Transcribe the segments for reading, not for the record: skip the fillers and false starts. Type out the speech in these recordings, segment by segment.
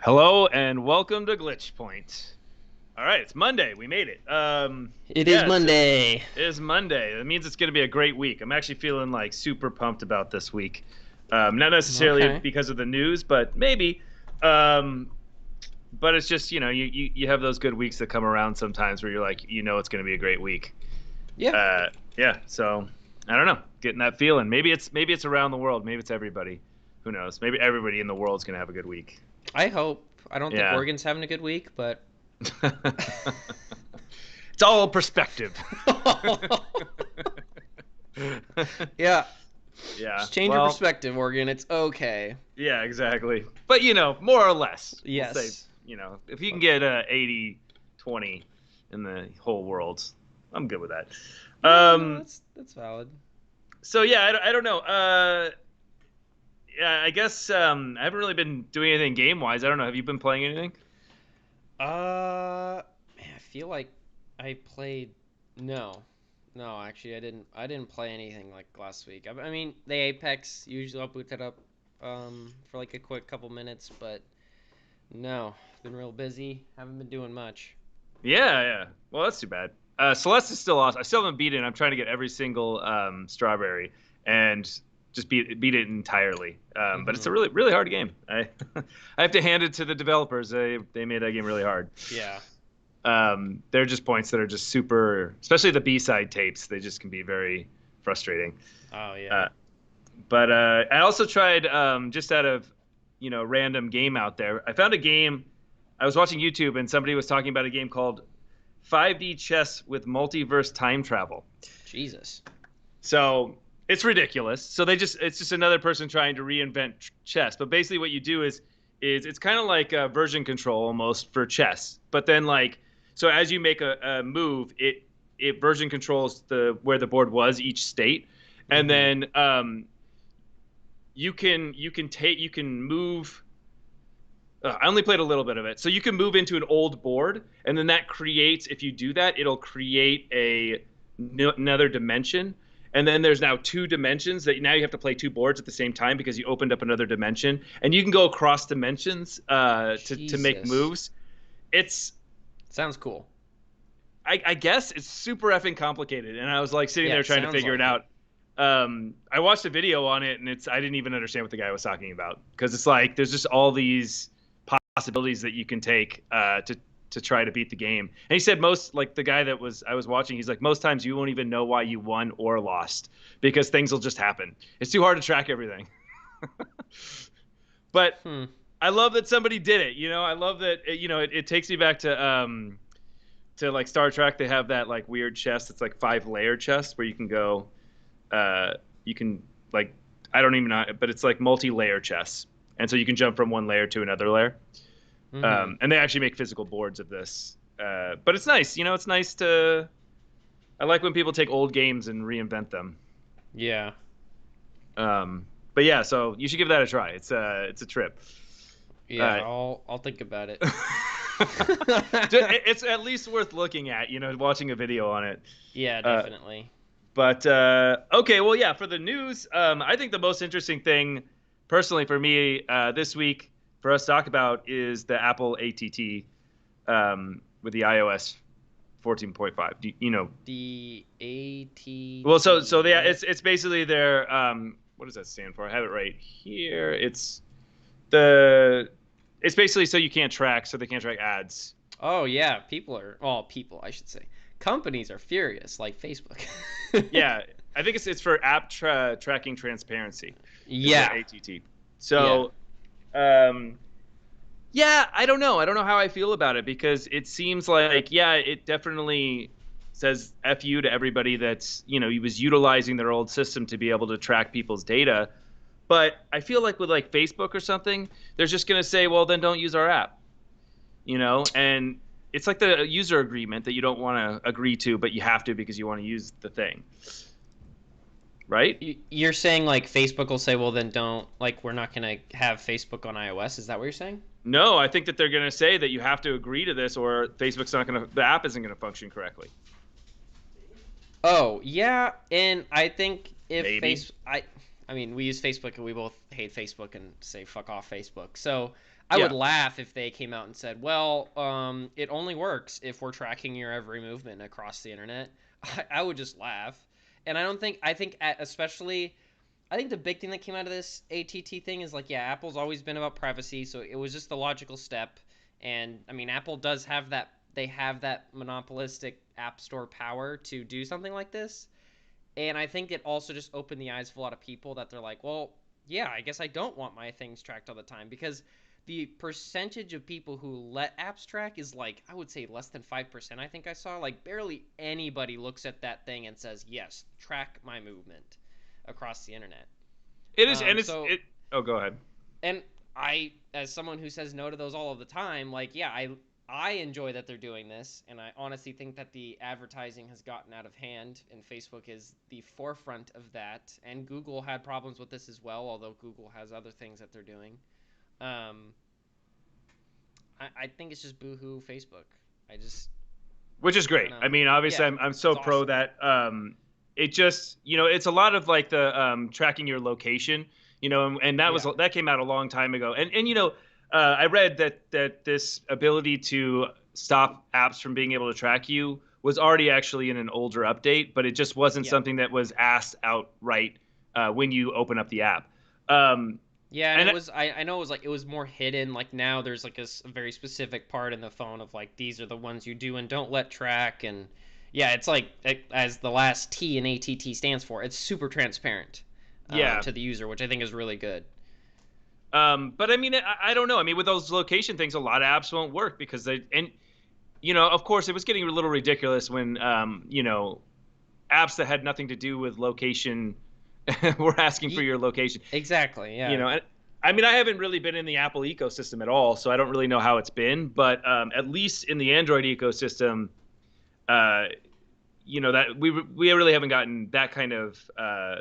Hello and welcome to Glitch Point. All right, it's Monday. We made it. It is Yeah, Monday. it is Monday. That means it's going to be a great week. I'm actually feeling like super pumped about this week. Not necessarily Okay. because of the news, but maybe. Um, but it's just you have those good weeks that come around sometimes where you're like it's going to be a great week. Yeah. Uh, yeah. So I don't know, getting that feeling. Maybe it's around the world. Maybe it's everybody. Who knows? Maybe everybody in the world's going to have a good week. I hope. I don't think Yeah. Oregon's having a good week, but It's all perspective. yeah. Yeah. Just change your Well, perspective, Oregon. It's okay. yeah, exactly. But more or less, we'll say, Yes. if you can get 80-20 in the whole world, I'm good with that. Yeah, no, Um, that's valid. so yeah, I don't know. Yeah, I guess I haven't really been doing anything game wise. I don't know. Have you been playing anything? Man, I feel like I played. No, no, actually, I didn't play anything like last week. I mean, the Apex usually I'll boot that up, for like a quick couple minutes, but no, been real busy. Haven't been doing much. Yeah, yeah. Well, that's too bad. Celeste is still awesome. I still haven't beat it. I'm trying to get every single strawberry and just beat it entirely. But it's Mm-hmm. a really really hard game. I I have to hand it to the developers. They made that game really hard. Yeah. There are just points that are just super, especially the B-side tapes. They just can be very frustrating. Oh Uh, yeah. but I also tried just out of random game out there. I found a game. I was watching YouTube and somebody was talking about a game called 5D chess with multiverse time travel. Jesus. So it's ridiculous. So it's just another person trying to reinvent chess. But basically, what you do is it's kind of like a version control almost for chess. But then so as you make a move, it version controls the where the board was each state, and Mm-hmm. then you can move. I only played a little bit of it. So you can move into an old board, and then that creates. If you do that, it'll create another dimension, and then there's now two dimensions that now you have to play two boards at the same time because you opened up another dimension, and you can go across dimensions to make Jesus. moves. It's Sounds cool. I guess it's super effing complicated, and I was like sitting Yeah, there it trying to sounds figure it like it. out. I watched a video on it, and I didn't even understand what the guy was talking about because it's like there's just all these possibilities that you can take to try to beat the game. And he said most like the guy that I was watching, he's like most times you won't even know why you won or lost because things will just happen. It's too hard to track everything. But Hmm. I love that somebody did it. I love that it takes me back to like Star Trek. They have that like weird chest. It's like 5-layer chest where you can go. You can like I don't even know, but it's like multi-layer chess, and so you can jump from one layer to another layer. Mm-hmm. And they actually make physical boards of this. But it's nice. It's nice to. I like when people take old games and reinvent them. Yeah. But yeah, so you should give that a try. It's a trip. Yeah, Uh, I'll think about it. it's at least worth looking at. Watching a video on it. Yeah, Uh, definitely. but okay, well, yeah. For the news, I think the most interesting thing, personally, for me this week for us to talk about is the Apple ATT with the iOS 14.5. The Well, so ATT, yeah, right? it's basically their what does that stand for? I have it right here. The it's basically so you can't track, so they can't track ads. Oh yeah, people, I should say. Companies are furious, like Facebook. Yeah, I think it's for app tracking transparency is what Yeah. ATT. Yeah. So yeah, I don't know. I don't know how I feel about it because it seems like, yeah, it definitely says F you to everybody that's, he was utilizing their old system to be able to track people's data. But I feel like with like Facebook or something, they're just going to say, well, then don't use our app, and it's like the user agreement that you don't want to agree to, but you have to because you want to use the thing. Right? You're saying like Facebook will say, well, then don't, like, we're not going to have Facebook on iOS. Is that what you're saying? No, I think that they're going to say that you have to agree to this or the app isn't going to function correctly. Oh, yeah. And I think if Maybe. I mean, we use Facebook and we both hate Facebook and say fuck off Facebook. So I would Yeah. laugh if they came out and said, "Well, it only works if we're tracking your every movement across the internet." I would just laugh, and I think especially I think the big thing that came out of this ATT thing is like, yeah, Apple's always been about privacy, so it was just the logical step. And I mean, Apple does have that, they have that monopolistic App Store power to do something like this. And I think it also just opened the eyes of a lot of people that they're like, well, yeah, I guess I don't want my things tracked all the time because the percentage of people who let apps track is like, I would say less than 5%. I think I saw like barely anybody looks at that thing and says, yes, track my movement across the internet. It is, Um, and it's so, it. Oh, go ahead. and I, as someone who says no to those all of the time, like, yeah, I enjoy that they're doing this, and I honestly think that the advertising has gotten out of hand, and Facebook is the forefront of that. And Google had problems with this as well, although Google has other things that they're doing. Um, I think it's just boohoo Facebook. I just, Which is I don't great. I know. mean, obviously, Yeah, I'm so it's pro awesome. that. It just, it's a lot of like the tracking your location, and that was Yeah. that came out a long time ago. And I read that this ability to stop apps from being able to track you was already actually in an older update, but it just wasn't Yeah. something that was asked outright when you open up the app. Um, Yeah, and it and was I know it was like it was more hidden. Like now there's like a very specific part in the phone of like these are the ones you do and don't let track and yeah, it's like as the last T in ATT stands for, it's super transparent yeah, to the user, which I think is really good. but I mean, I don't know. I mean, with those location things, a lot of apps won't work because they and of course, it was getting a little ridiculous when, apps that had nothing to do with location were asking for Ye- your location. exactly, yeah. And I mean, I haven't really been in the Apple ecosystem at all, so I don't really know how it's been. But at least in the Android ecosystem, uh, that we really haven't gotten that kind of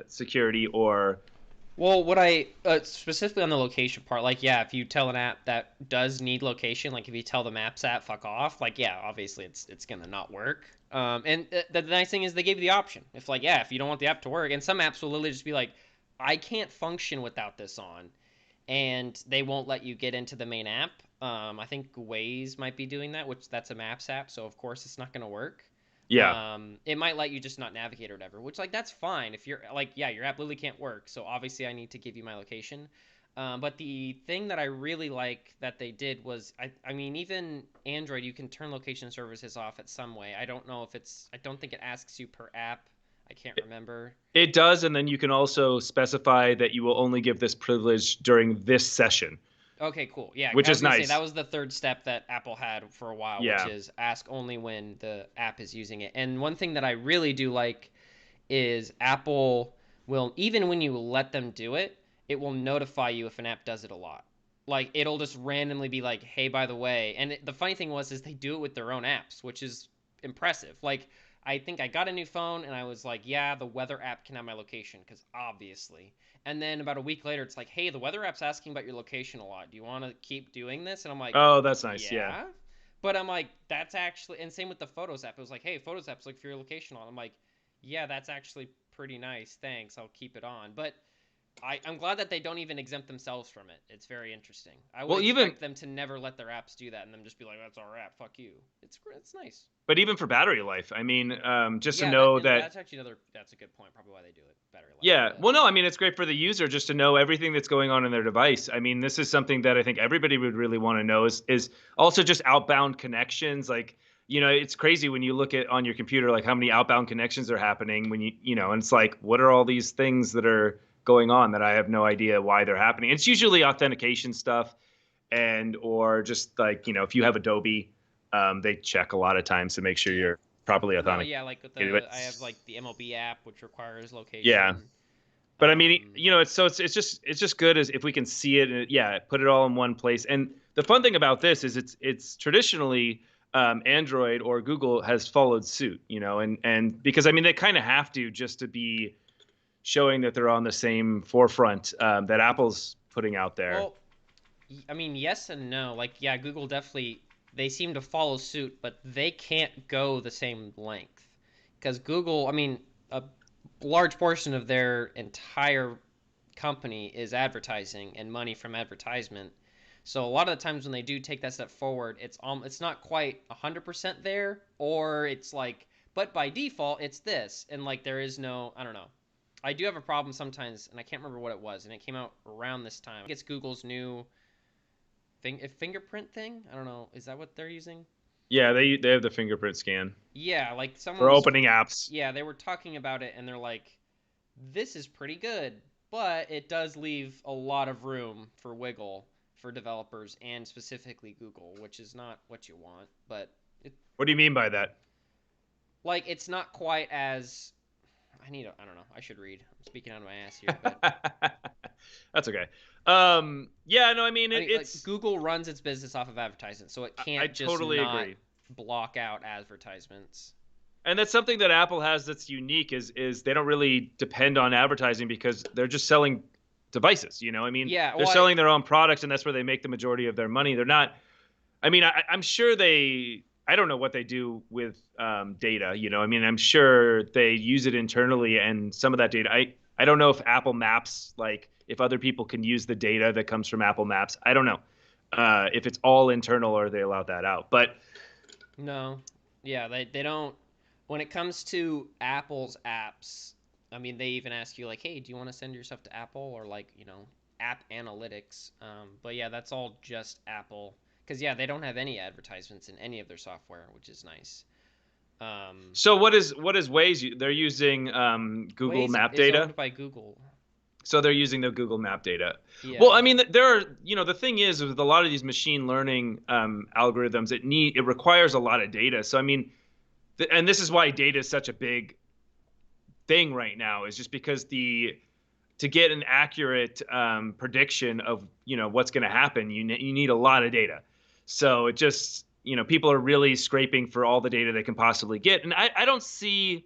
security or Well, what I specifically on the location part, like, yeah, if you tell an app that does need location, like if you tell the Maps app fuck off, like, yeah, obviously it's gonna not work. And the nice thing is they gave you the option. If like, yeah, if you don't want the app to work, and some apps will literally just be like, I can't function without this on, and they won't let you get into the main app. I think Waze might be doing that, which that's a Maps app, so of course it's not gonna work. yeah. It might let you just not navigate or whatever, which like that's fine if you're like, yeah, your app literally can't work, so obviously I need to give you my location. But the thing that I really like that they did was, I mean, even Android, you can turn location services off at some way. I don't know if it's, I don't think it asks you per app. I can't remember. It does, and then you can also specify that you will only give this privilege during this session, Okay, cool. Yeah, which I was is gonna say that nice. was the third step that Apple had for a while, which Yeah, is ask only when the app is using it. And one thing that I really do like is Apple will, even when you let them do it, it will notify you if an app does it a lot. Like it'll just randomly be like, "Hey, by the way." And the funny thing was is they do it with their own apps, which is impressive. Like I think I got a new phone and I was like, "Yeah, the weather app can have my location because obviously." And then about a week later, it's like, "Hey, the weather app's asking about your location a lot. Do you want to keep doing this?" And I'm like, oh, that's nice. Yeah. "Yeah." But I'm like, that's actually, and same with the Photos app. It was like, hey, Photos app's looking for your location on. I'm like, yeah, that's actually pretty nice. Thanks. I'll keep it on. But I'm glad that they don't even exempt themselves from it. It's very interesting. I would Well, even expect them to never let their apps do that and them just be like, that's our app. Fuck you. It's nice. but even for battery life, I mean, just to Yeah, that know and that. that's actually another. That's a good point. Probably why they do it. Battery life. Yeah. But Well, no, I mean, it's great for the user just to know everything that's going on in their device. I mean, this is something that I think everybody would really want to know is also just outbound connections. Like, it's crazy when you look at on your computer, like how many outbound connections are happening when and it's like, what are all these things that are going on that I have no idea why they're happening? It's usually authentication stuff and, or just like, if you have Adobe, they check a lot of times to make sure yeah. you're properly No, authenticated. yeah, like with But I have like the MLB app which requires yeah. location. But I mean, Um, it's just good as if we can see it, and yeah, put it all in one place. And the fun thing about this is it's traditionally Android or Google has followed suit, and because I mean they kind of have to just to be showing that they're on the same forefront that Apple's putting out there. well, I mean, yes and no. Like, yeah, Google definitely they seem to follow suit, but they can't go the same length because Google, I mean, a large portion of their entire company is advertising and money from advertisement. So a lot of the times when they do take that step forward, it's not quite 100% there, or it's like, but by default it's this, and like there is no, I don't know. I do have a problem sometimes, and I can't remember what it was, and it came out around this time. It's Google's new fingerprint thing. I don't know. Is that what they're using? Yeah, they have the fingerprint scan Yeah, like someone for was, opening apps. yeah, they were talking about it, and they're like, this is pretty good, but it does leave a lot of room for wiggle for developers and specifically Google, which is not what you want. But it, What do you mean by that? like, it's not quite as, I don't know. I should read. I'm speaking out of my ass here, but That's okay. Yeah, no, I mean I mean, like, it's Google runs its business off of advertising, so it I can't just totally not agree. block out advertisements. And that's something that Apple has that's unique is they don't really depend on advertising because they're just selling devices, you know? I mean, Yeah, they're well, selling their own products and that's where they make the majority of their money. They're not I mean, I'm sure I don't know what they do with data. You know, I mean, I'm sure they use it internally, and some of that data. I don't know if Apple Maps, like, if other people can use the data that comes from Apple Maps. I don't know if it's all internal or they allow that out. But no. Yeah, they don't. When it comes to Apple's apps, I mean, they even ask you, like, hey, do you want to send your stuff to Apple or, like, app analytics? But yeah, that's all just Apple. Because, yeah, they don't have any advertisements in any of their software, which is nice. Um, so what is Waze? They're using Google Waze Map is data. owned by Google. So they're using the Google Map data. Well, Yeah. I mean, there are, the thing is with a lot of these machine learning algorithms, it requires a lot of data. So I mean, and this is why data is such a big thing right now, is just because to get an accurate prediction of what's going to happen, you need a lot of data. So it just people are really scraping for all the data they can possibly get, and I don't see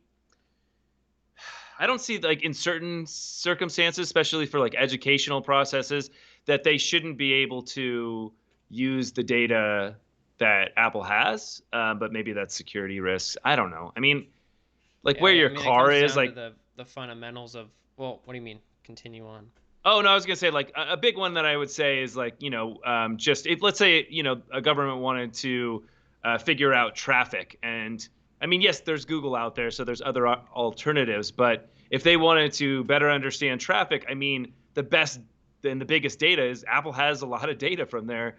like in certain circumstances, especially for like educational processes, that they shouldn't be able to use the data that Apple has. But maybe that's security risks. I don't know. I mean, like where Yeah, I your mean, it car comes is, down to like, the fundamentals of, well, what do you mean? Continue on. oh no, I was gonna say like a big one that I would say is like just if let's say a government wanted to figure out traffic, and I mean yes, there's Google out there, so there's other alternatives, but if they wanted to better understand traffic, I mean the best and the biggest data is Apple has a lot of data from their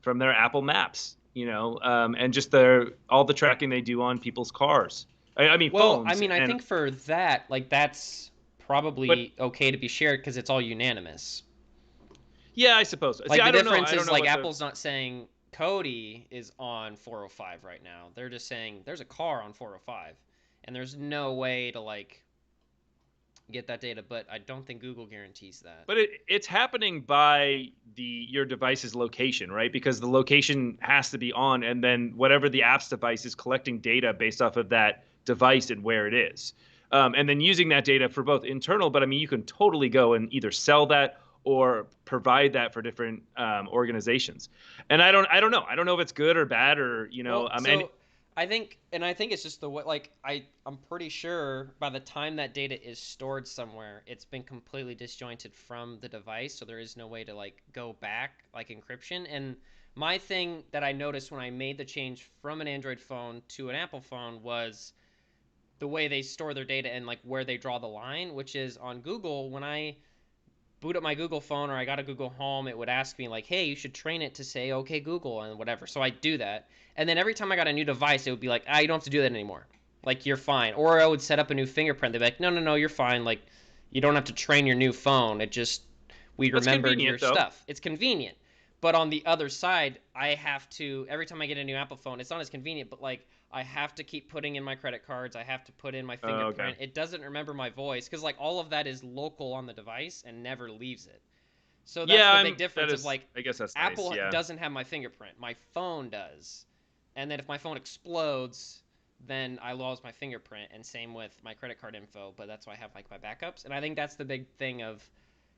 Apple Maps, and just their all the tracking they do on people's cars. I mean Well, I phones mean, I and think for that, like, that's but probably okay to be shared because it's all unanimous. yeah, I suppose. See, Like, the I don't know. difference I don't is, know like, what the Apple's not saying Cody is on 405 right now. They're just saying there's a car on 405, and there's no way to, like, get that data, but I don't think Google guarantees that. But it's happening by your device's location, right? Because the location has to be on, and then whatever the app's device is collecting data based off of that device and where it is, and then using that data for both internal. But I mean, you can totally go and either sell that or provide that for different organizations. And I don't know. I don't know if it's good or bad or Well, and so I think it's just the way, like, I'm pretty sure by the time that data is stored somewhere, it's been completely disjointed from the device, so there is no way to, like, go back, like, encryption. And my thing that I noticed when I made the change from an Android phone to an Apple phone was the way they store their data and, like, where they draw the line, which is on Google. When I boot up my Google phone or I got a Google Home, it would ask me, like, hey, you should train it to say, okay, Google, and whatever. So I do that. And then every time I got a new device, it would be like, you don't have to do that anymore. Like, you're fine. Or I would set up a new fingerprint. They'd be like, no, no, no, you're fine. Like, you don't have to train your new phone. It just, we that's remembered your convenient though. stuff. It's convenient. But on the other side, I have to, every time I get a new Apple phone, it's not as convenient, but, like, I have to keep putting in my credit cards. I have to put in my Oh, okay. fingerprint. It doesn't remember my voice because, like, all of that is local on the device and never leaves it. So that's Yeah, the big that difference of, is. like, I guess that's nice. Apple Yeah. doesn't have my fingerprint. My phone does. And then if my phone explodes, then I lose my fingerprint. And same with my credit card info. But that's why I have, like, my backups. And I think that's the big thing of,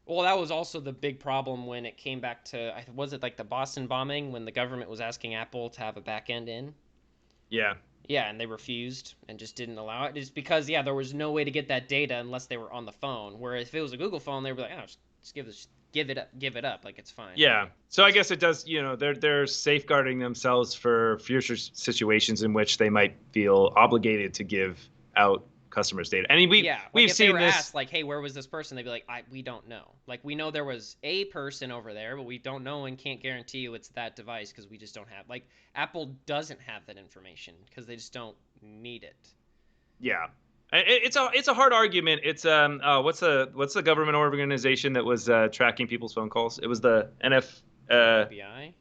well, that was also the big problem when it came back to, was it like the Boston bombing when the government was asking Apple to have a back end in? Yeah. Yeah, and they refused and just didn't allow it. Just because, yeah, there was no way to get that data unless they were on the phone. Whereas if it was a Google phone, they were like, oh, just give this give it up, like it's fine. Yeah. So I guess it does, they're safeguarding themselves for future situations in which they might feel obligated to give out customers' data. And Yeah, like we've if they seen were this. asked, like, "Hey, where was this person?" They'd be like, we don't know. Like, we know there was a person over there, but we don't know and can't guarantee you it's that device because we just don't have. Like, Apple doesn't have that information because they just don't need it. Yeah. It's a hard argument. It's what's the government organization that was tracking people's phone calls? It was the NF FBI,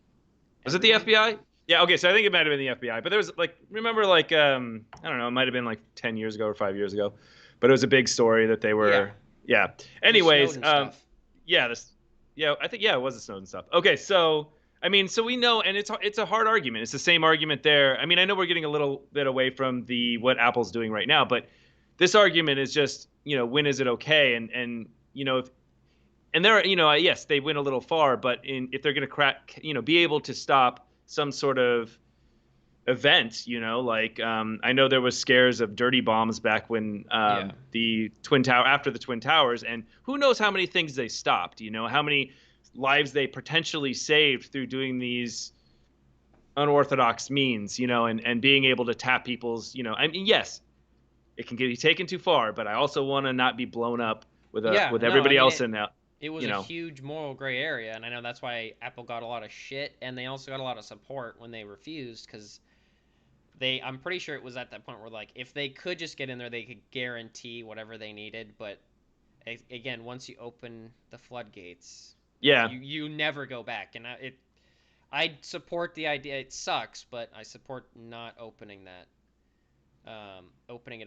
was it the everyone. FBI? Yeah, okay, so I think it might have been the FBI. But there was like remember like I don't know, it might have been like 10 years ago or 5 years ago. But it was a big story that they Yeah, were yeah. the Anyways, Snowden stuff. yeah, this yeah, I think yeah, it was the Snowden stuff. Okay, so I mean, so we know and it's a hard argument. It's the same argument there. I mean, I know we're getting a little bit away from the what Apple's doing right now, but this argument is just, when is it okay? And if and they're yes they went a little far, but if they're going to crack be able to stop some sort of event, like I know there was scares of dirty bombs back when Yeah. the twin tower after the twin towers, and who knows how many things they stopped, how many lives they potentially saved through doing these unorthodox means, and being able to tap people's, I mean, yes, it can get taken too far, but I also want to not be blown up Yeah, with no, I everybody mean else it. in that, It was you a know. huge moral gray area, and I know that's why Apple got a lot of shit, and they also got a lot of support when they refused, because I'm pretty sure it was at that point where like if they could just get in there, they could guarantee whatever they needed, but again, once you open the floodgates, Yeah. you never go back, and I support the idea. It sucks, but I support not opening it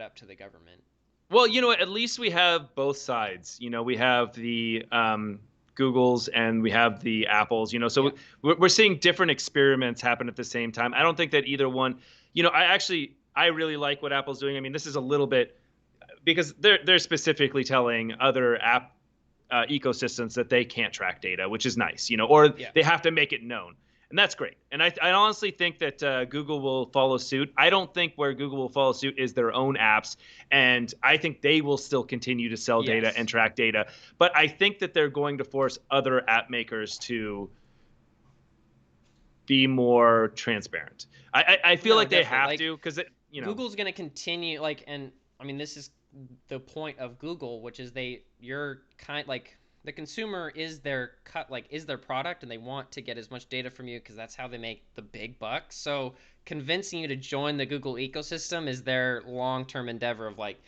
up to the government. Well, at least we have both sides. We have the Googles and we have the Apples. Yeah. So we're seeing different experiments happen at the same time. I don't think that either one. I really like what Apple's doing. I mean, this is a little bit because they're specifically telling other app ecosystems that they can't track data, which is nice. Or Yeah. they have to make it known. And that's great. And I honestly think that Google will follow suit. I don't think where Google will follow suit is their own apps. And I think they will still continue to sell data and Yes. track data. But I think that they're going to force other app makers to be more transparent. I feel No, like they definitely. have Like to because, Google's going to continue and I mean this is the point of Google, which is you're kind like the consumer is their is their product, and they want to get as much data from you because that's how they make the big bucks. So convincing you to join the Google ecosystem is their long-term endeavor of like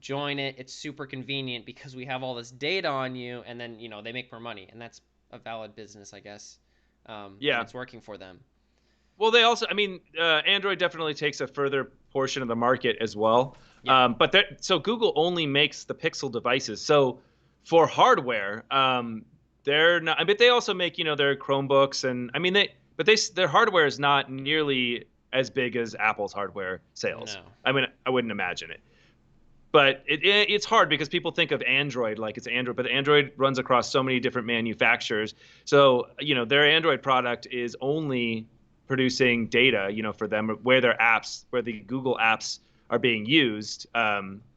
join it. It's super convenient because we have all this data on you, and then they make more money, and that's a valid business, I guess. And yeah. it's working for them. Well, they also, I mean, Android definitely takes a further portion of the market as well. Yeah. So Google only makes the Pixel devices. So for hardware, they're not. But they also make, their Chromebooks, and I mean their hardware is not nearly as big as Apple's hardware sales. No. I mean, I wouldn't imagine it. But it's hard because people think of Android like it's Android, but Android runs across so many different manufacturers. So, their Android product is only producing data, for them where where the Google apps are being used,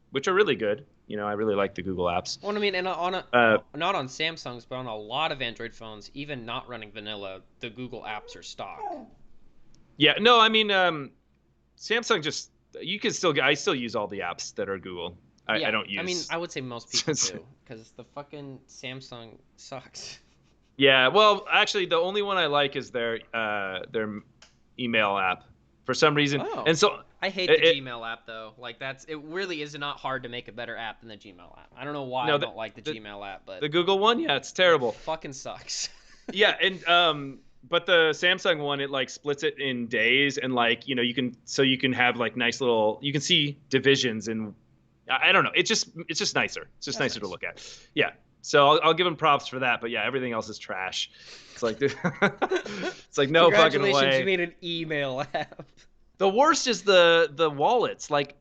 which are really good. I really like the Google apps. Well, I mean, and Uh, not on Samsung's, but on a lot of Android phones, even not running vanilla, the Google apps are stock. yeah, no, I mean, Samsung just you can still I still use all the apps that are Google. I Yeah, don't I mean, use. I would say most people do, because the fucking Samsung sucks. Yeah, well, actually, the only one I like is their email app for some reason, Oh, and so I hate the it Gmail app though. Like it really is not hard to make a better app than the Gmail app. I don't know why I no don't like the the Gmail app, but the Google one, yeah, it's it terrible. fucking sucks. Yeah, and but the Samsung one, it like splits it in days, and like you can have like nice little you can see divisions, and I don't know, it's just nicer. It's just That's nicer to nice. look at. Yeah, so I'll give them props for that, but yeah, everything else is trash. It's like it's like no fucking Congratulations, you way. made an email app. The worst is the wallets. Like,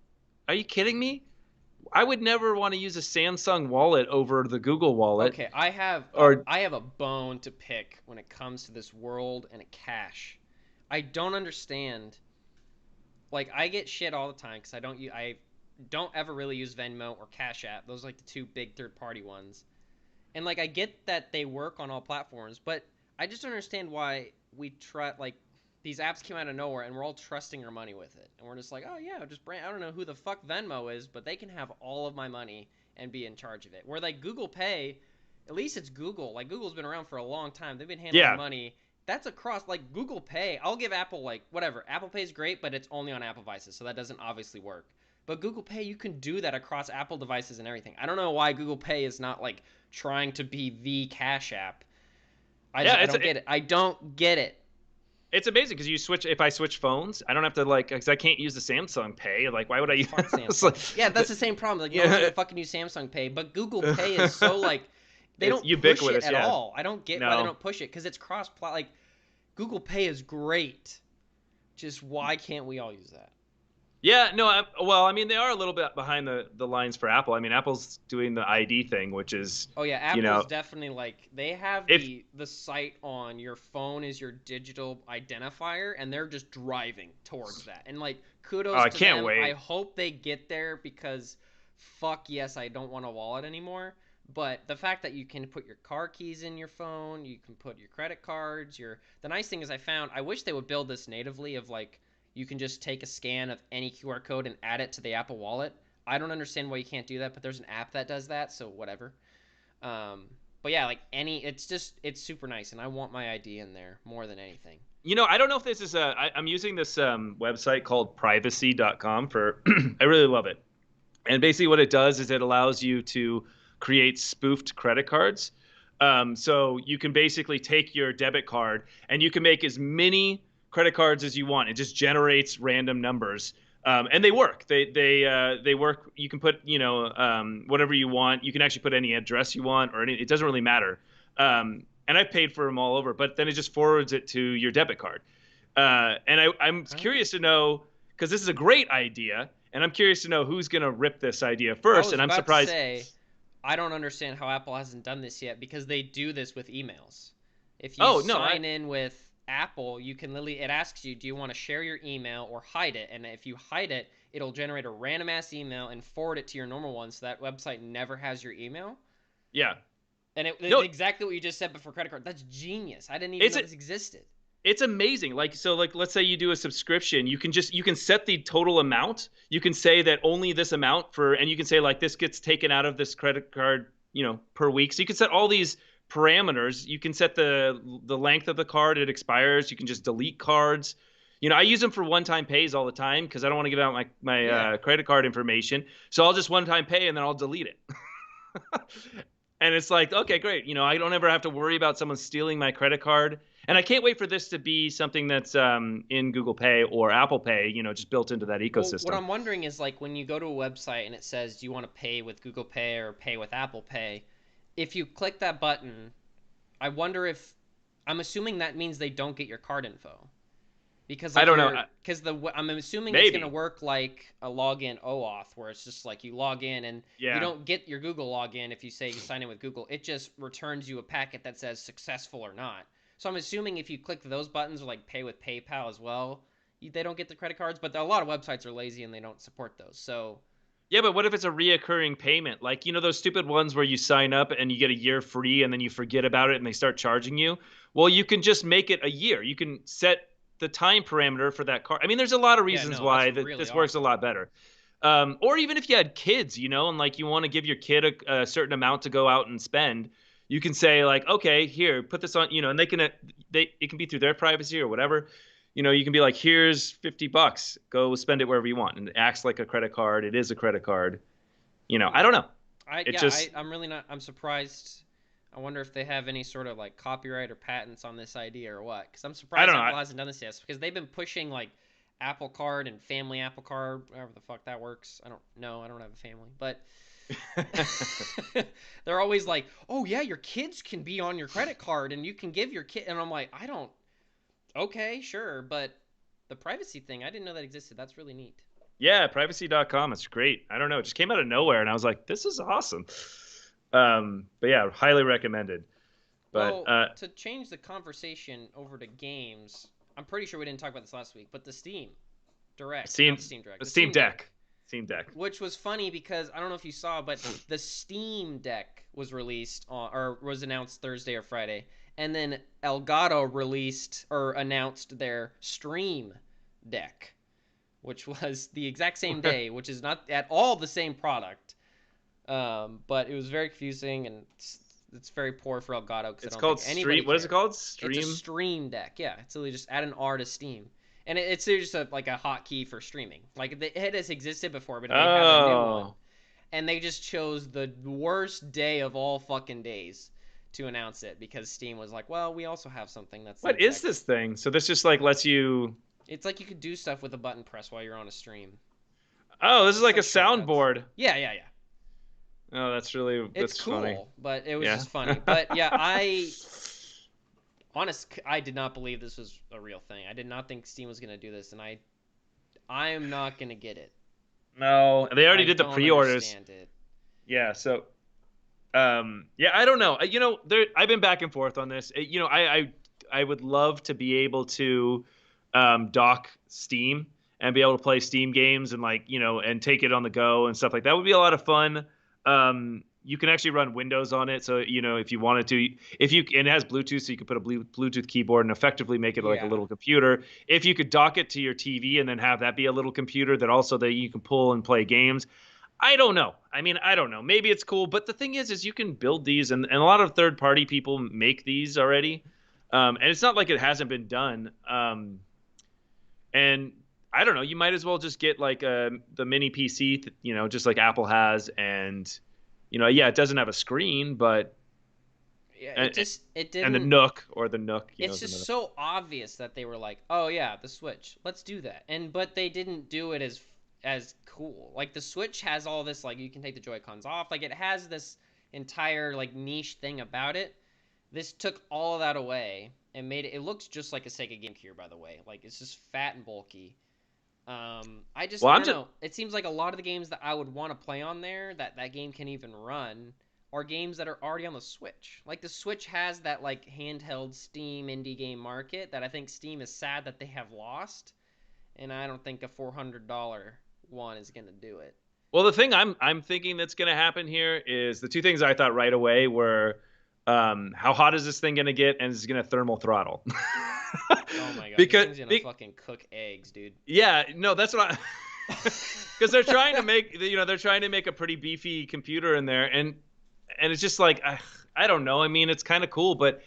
are you kidding me? I would never want to use a Samsung wallet over the Google wallet. Okay, I have Or a bone to pick when it comes to this world and a cache. I don't understand. Like I get shit all the time because I don't ever really use Venmo or Cash App. Those are like the two big third party ones. And like I get that they work on all platforms, but I just don't understand why we try like these apps came out of nowhere and we're all trusting our money with it. And we're just like, "Oh yeah, just brand I don't know who the fuck Venmo is, but they can have all of my money and be in charge of it." Where like Google Pay, at least it's Google. Like Google's been around for a long time. They've been handling Yeah. money. That's across like Google Pay. I'll give Apple like whatever. Apple Pay is great, but it's only on Apple devices, so that doesn't obviously work. But Google Pay, you can do that across Apple devices and everything. I don't know why Google Pay is not like trying to be the Cash App. Yeah, I don't get it. I don't get it. it's amazing because you switch. If I switch phones, I don't have to like because I can't use the Samsung Pay. Like, why would I use? Fuck It's like, Samsung. Yeah, that's the same problem. Like no one's yeah, gonna fucking use Samsung Pay, but Google Pay is so like they it's don't push it ubiquitous. at Yeah, all. I don't get why they no. don't push it because it's cross plat. Like Google Pay is great. Just why can't we all use that? Yeah, no. Well, I mean, they are a little bit behind the lines for Apple. I mean, Apple's doing the ID thing, which is, Oh yeah, you Apple's know, definitely like they have if the site on your phone is your digital identifier and they're just driving towards that. And like oh, kudos I to can't them. I wait. hope they get there because fuck yes, I don't want a wallet anymore. But the fact that you can put your car keys in your phone, you can put your credit cards, your the nice thing is I wish they would build this natively of like you can just take a scan of any QR code and add it to the Apple Wallet. I don't understand why you can't do that, but there's an app that does that, so whatever. Um, but yeah, like it's super nice, and I want my ID in there more than anything. I don't know if this is I'm using this website called privacy.com for. I really love it. And basically, what it does is it allows you to create spoofed credit cards. So you can basically take your debit card and you can make as many credit cards as you want. It just generates random numbers. And they work. They work. You can put whatever you want. You can actually put any address you want or any. It doesn't really matter. And I've paid for them all over, but then it just forwards it to your debit card. And I'm Oh. curious to know because this is a great idea, and I'm curious to know who's going to rip this idea I first. was And I'm about to surprised. say, I don't understand how Apple hasn't done this yet because they do this with emails. If you Oh no, sign in with Apple, you can literally, it asks you, do you want to share your email or hide it? And if you hide it, it'll generate a random ass email and forward it to your normal one so that website never has your email. yeah, And it's no, exactly what you just said before credit card. That's genius. I didn't even it's know a, this existed. it's amazing. Like let's say you do a subscription, you can set the total amount. You can say that only this amount for, and you can say like this gets taken out of this credit card, per week. So you can set all these parameters. You can set the length of the card it expires. You can just delete cards. I use them for one-time pays all the time because I don't want to give out my Yeah. credit card information. So I'll just one-time pay and then I'll delete it. And it's like, okay, great. I don't ever have to worry about someone stealing my credit card. And I can't wait for this to be something that's in Google Pay or Apple Pay, just built into that Well, what ecosystem. I'm wondering is like when you go to a website and it says, do you want to pay with Google Pay or pay with Apple Pay? If you click that button, I wonder if I'm assuming that means they don't get your card info because I like don't know. I'm assuming it's gonna Maybe. work like a login OAuth where it's just like you log in and you Yeah. don't get your Google login if you say you sign in with Google. It just returns you a packet that says successful or not. So I'm assuming if you click those buttons or like pay with PayPal as well, they don't get the credit cards. But a lot of websites are lazy and they don't support those. So Yeah, but what if it's a reoccurring payment? Like, those stupid ones where you sign up and you get a year free and then you forget about it and they start charging you? Well, you can just make it a year. You can set the time parameter for that card. I mean, there's a lot of yeah, reasons no, that's why really this works a awesome. lot better. Or even if you had kids, and like you want to give your kid a certain amount to go out and spend, you can say like, okay, here, put this on, and it can be through their privacy or whatever. You can be like, here's $50, go spend it wherever you want, and it acts like a credit card. It is a credit card. I Yeah, don't know. It yeah, just, I'm really not. I'm surprised. I wonder if they have any sort of like copyright or patents on this idea or what. Because I'm I surprised don't know. Apple hasn't done this yet. Because they've been pushing like Apple Card and Family Apple Card, however the fuck that works. I don't know. I don't have a family, but they're always like, "Oh yeah, your kids can be on your credit card, and you can give your kid." And I'm like, I don't. Okay, sure, but the privacy thing, I didn't know that existed. That's really neat. Yeah, privacy.com. It's great. I don't know. It just came out of nowhere, and I was like, this is awesome. But yeah, highly recommended. But Well, to change the conversation over to games, I'm pretty sure we didn't talk about this last week, but the Steam Direct, not Steam, the Steam Direct, the the Steam Steam Deck. Deck. Steam Deck. which was funny because I don't know if you saw, but the Steam Deck was released or was announced Thursday or Friday, and then Elgato released or announced their Stream Deck, which was the exact same day, which is not at all the same product. But it was very confusing, and it's very poor for Elgato because I It's don't think called anybody Stream. What is it cared. called? It's a Stream. Stream Deck, yeah. It's literally just add an R to Steam, and it's just like a hotkey for streaming. Like it has existed before, but they have a new one, Oh. and they just chose the worst day of all fucking days to announce it because Steam was like, well, we also have something that's the What is exact. this thing? So this just like lets you. It's like you could do stuff with a button press while you're on a stream. Oh, this is It's like a like shortcuts. soundboard. Yeah, yeah, yeah. Oh, It's that's funny. cool, but it was Yeah. just funny. But yeah, I did not believe this was a real thing. I did not think Steam was gonna do this, and I am not gonna get it. No, they already I did the don't pre-orders. understand it. Yeah, so yeah, I don't know. I've been back and forth on this. I would love to be able to dock Steam and be able to play Steam games and and take it on the go and stuff like that would be a lot of fun. You can actually run Windows on it, so if you wanted to, and it has Bluetooth, so you could put a Bluetooth keyboard and effectively make it like a Yeah. little computer. If you could dock it to your TV and then have that be a little computer that you can pull and play games. I don't know. I mean, I don't know. Maybe it's cool, but the thing is you can build these, and a lot of third-party people make these already, and it's not like it hasn't been done. And I don't know. You might as well just get like the mini PC, just like Apple has, and yeah, it doesn't have a screen, but Yeah, and, it and the didn't. Nook or the Nook, It's is just another. so obvious that they were like, "Oh yeah, the Switch. Let's do that." But they didn't do it as cool. Like the Switch has all this like you can take the Joy-Cons off. Like it has this entire like niche thing about it. This took all of that away and made it looks just like a Sega GameCube, by the way. Like it's just fat and bulky. Well, I I'm don't just know. It seems like a lot of the games that I would want to play on there that game can even run are games that are already on the Switch. Like the Switch has that like handheld Steam indie game market that I think Steam is sad that they have lost, and I don't think a $400 one is gonna do it. Well, the thing I'm thinking that's going to happen here is the two things I thought right away were, how hot is this thing going to get, and is it going to thermal throttle? Oh my god, this because thing's gonna fucking cook eggs, dude. yeah, no, that's what I. Because they're trying to make they're trying to make a pretty beefy computer in there, and it's just like I don't know. I mean, it's kind of cool, but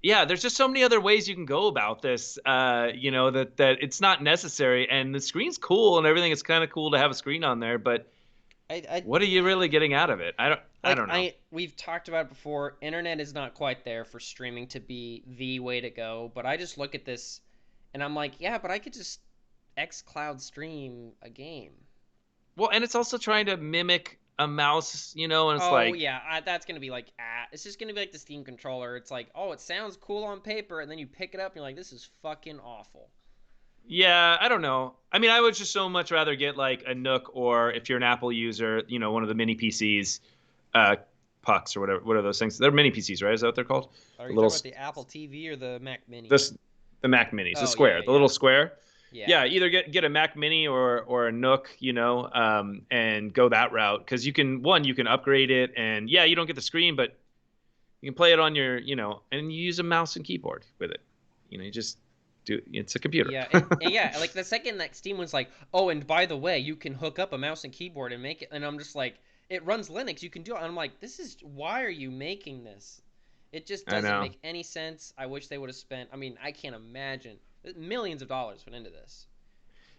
yeah, there's just so many other ways you can go about this. That it's not necessary, and the screen's cool and everything. It's kind of cool to have a screen on there, but I what are you really getting out of it? I like don't know. we've talked about it before. Internet is not quite there for streaming to be the way to go, but I just look at this and I'm like, yeah, but I could just xCloud stream a game. Well, and it's also trying to mimic a mouse, and it's Oh like, yeah, that's gonna be like it's just gonna be like the Steam controller. It's like, oh, it sounds cool on paper, and then you pick it up and you're like, this is fucking awful. yeah, I don't know. I mean, I would just so much rather get like a Nook, or if you're an Apple user, one of the mini PCs, uh, pucks or whatever. What are those things? They're mini PCs, right? Is that what they're called? Are The you little, talking about the Apple TV or the Mac Mini? this, the Mac Minis, the Oh yeah, square, the yeah, little square. yeah. Yeah, either get a Mac Mini or a Nook, and go that route, because you can upgrade it, and yeah, you don't get the screen, but you can play it on your, and you use a mouse and keyboard with it. You just do. It's a computer. Yeah, and yeah, like the second that Steam was like, oh, and by the way, you can hook up a mouse and keyboard and make it, and I'm just like, it runs Linux, you can do it. And I'm like, why are you making this? It just I doesn't know. make any sense. I wish they would have spent, I mean, I can't imagine. Millions of dollars went into this.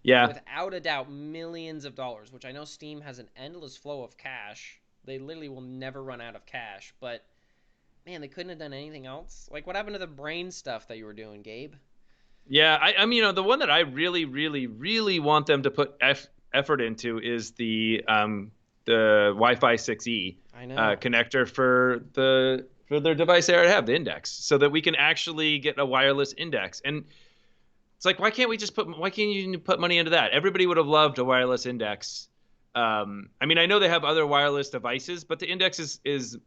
Yeah. Without a doubt, millions of dollars, which I know Steam has an endless flow of cash. They literally will never run out of cash, but man, they couldn't have done anything else. Like, what happened to the brain stuff that you were doing, Gabe? Yeah, I mean, the one that I really, really, really want them to put effort into is the Wi-Fi 6E I know. connector for their device they already have, the Index, so that we can actually get a wireless Index. And it's like, why can't you put money into that? Everybody would have loved a wireless Index. I mean, I know they have other wireless devices, but the Index is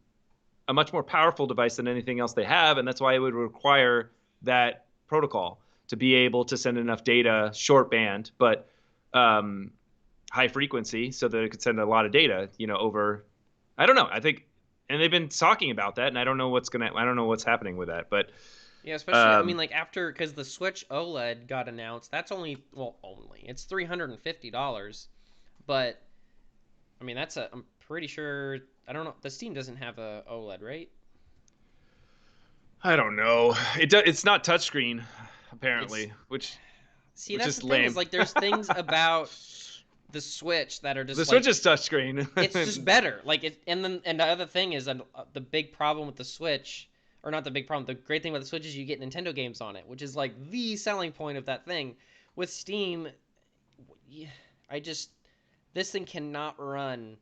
a much more powerful device than anything else they have, and that's why it would require that protocol to be able to send enough data short band. But high frequency so that it could send a lot of data, over. I don't know. I think, and they've been talking about that, and I don't know what's happening with that, but Yeah, especially I mean um, like after because the Switch OLED got announced, that's it's $350, but I mean I'm pretty sure I don't know the Steam doesn't have a OLED, right? I don't know. It's not touchscreen It's apparently, which see which that's the is thing is lame. like there's things about the Switch that are The just Switch like is touchscreen. it's just better. Like and the other thing is the big problem with the Switch, or not the big problem. The great thing about the Switch is you get Nintendo games on it, which is like the selling point of that thing. With Steam, I just this thing cannot run